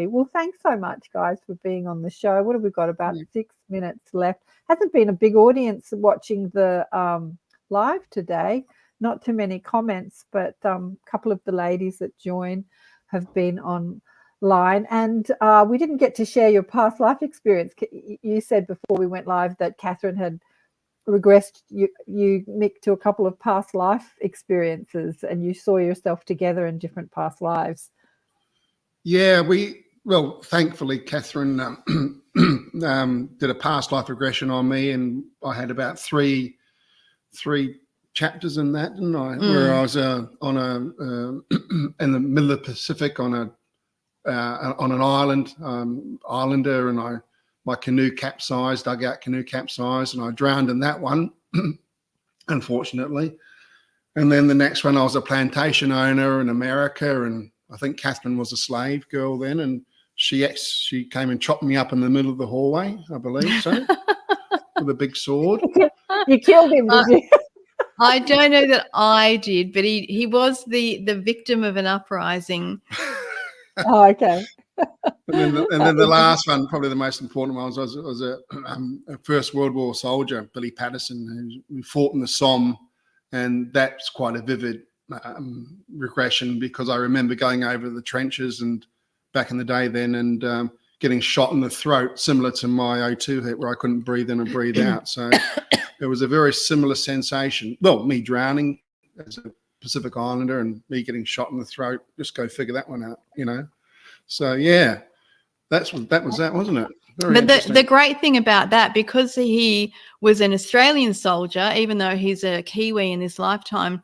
Speaker 1: Well, thanks so much, guys, for being on the show. What have we got? About 6 minutes left. Hasn't been a big audience watching the live today. Not too many comments, but a couple of the ladies that join have been online. And we didn't get to share your past life experience. You said before we went live that Kathryn had regressed you Mick, to a couple of past life experiences, and you saw yourself together in different past lives.
Speaker 6: Yeah, thankfully, Kathryn did a past life regression on me, and I had about three chapters in that, didn't I? Where I was in the middle of the Pacific on an islander, and my canoe capsized, dugout canoe capsized, and I drowned in that one, unfortunately. And then the next one, I was a plantation owner in America, and I think Kathryn was a slave girl then, and she came and chopped me up in the middle of the hallway, I believe so, with a big sword.
Speaker 1: You killed him, did you?
Speaker 5: I don't know that I did, but he was the victim of an uprising.
Speaker 1: Oh, okay.
Speaker 6: And then the last one, probably the most important one, was a First World War soldier, Billy Patterson, who fought in the Somme, and that's quite a vivid regression, because I remember going over the trenches and back in the day then, and getting shot in the throat, similar to my O2 hit, where I couldn't breathe in and breathe out. So it was a very similar sensation. Well, me drowning as a Pacific Islander and me getting shot in the throat. Just go figure that one out, So yeah, that was that, wasn't it?
Speaker 5: But the great thing about that, because he was an Australian soldier, even though he's a Kiwi in this lifetime,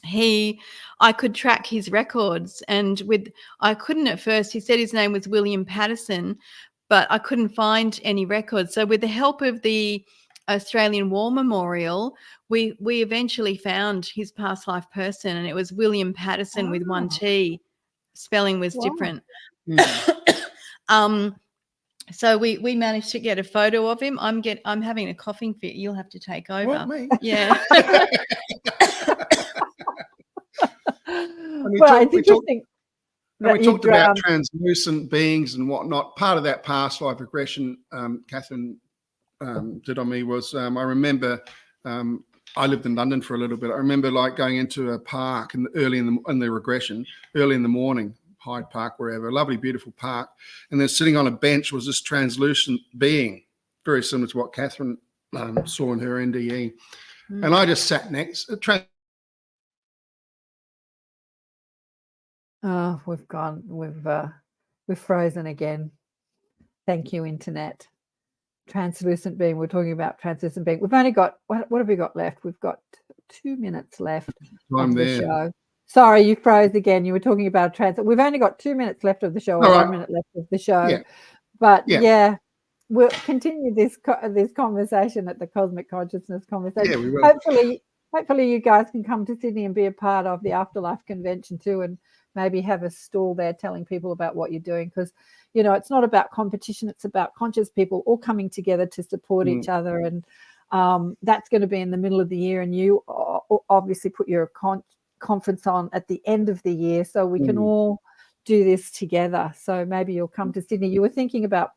Speaker 5: I could track his records, and I couldn't at first. He said his name was William Patterson, but I couldn't find any records. So with the help of the Australian War Memorial, we eventually found his past life person, and it was William Patterson with one T. Spelling was different. So we managed to get a photo of him. I'm having a coughing fit. You'll have to take over.
Speaker 6: What, me?
Speaker 5: Yeah.
Speaker 6: We talked about translucent beings and whatnot. Part of that past life regression Kathryn did on me was I remember I lived in London for a little bit. I remember going into a park early in the morning, Hyde Park, wherever, a lovely, beautiful park, and then sitting on a bench was this translucent being, very similar to what Kathryn saw in her NDE, and I just sat next.
Speaker 1: Oh, we've frozen again. Thank you, internet. Translucent being. We're talking about translucent being. We've only got what have we got left? We've got 2 minutes left of the show. Sorry, you froze again. You were talking about We've only got 2 minutes left of the show, or 1 minute left of the show. Yeah. But yeah, we'll continue this conversation at the Cosmic Consciousness Conversation. Yeah, we will. Hopefully you guys can come to Sydney and be a part of the Afterlife convention too, and maybe have a stall there telling people about what you're doing, because it's not about competition, it's about conscious people all coming together to support each other, and that's going to be in the middle of the year, and you obviously put your conference on at the end of the year, so we can all do this together. So maybe you'll come to Sydney. You were thinking about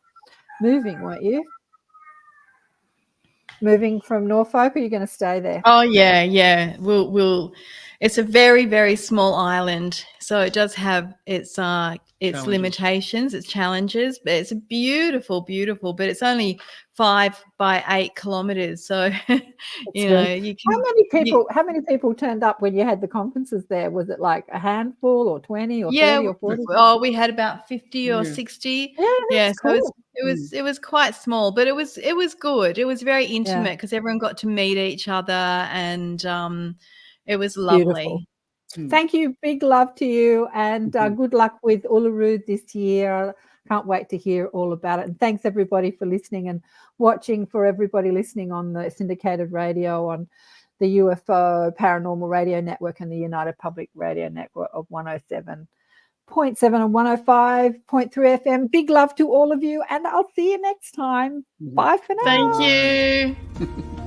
Speaker 1: moving, weren't you? Moving from Norfolk, or are you going to stay there?
Speaker 5: Oh yeah. We'll. It's a very, very small island, So it does have its limitations, its challenges, but it's beautiful, beautiful. But it's only 5 by 8 kilometers, so you know you can.
Speaker 1: How many people turned up when you had the conferences there? Was it like a handful or 20 or 30 or 40?
Speaker 5: Oh, we had about 50 or 60.
Speaker 1: Yeah,
Speaker 5: So
Speaker 1: cool.
Speaker 5: it was quite small, but it was good. It was very intimate because everyone got to meet each other, and it was lovely.
Speaker 1: Beautiful. Thank you. Big love to you, and good luck with Uluru this year. Can't wait to hear all about it. And thanks everybody for listening and watching, for everybody listening on the syndicated radio, on the UFO Paranormal Radio Network and the United Public Radio Network of 107.7 and 105.3 FM. Big love to all of you, and I'll see you next time. Bye for now.
Speaker 5: Thank you.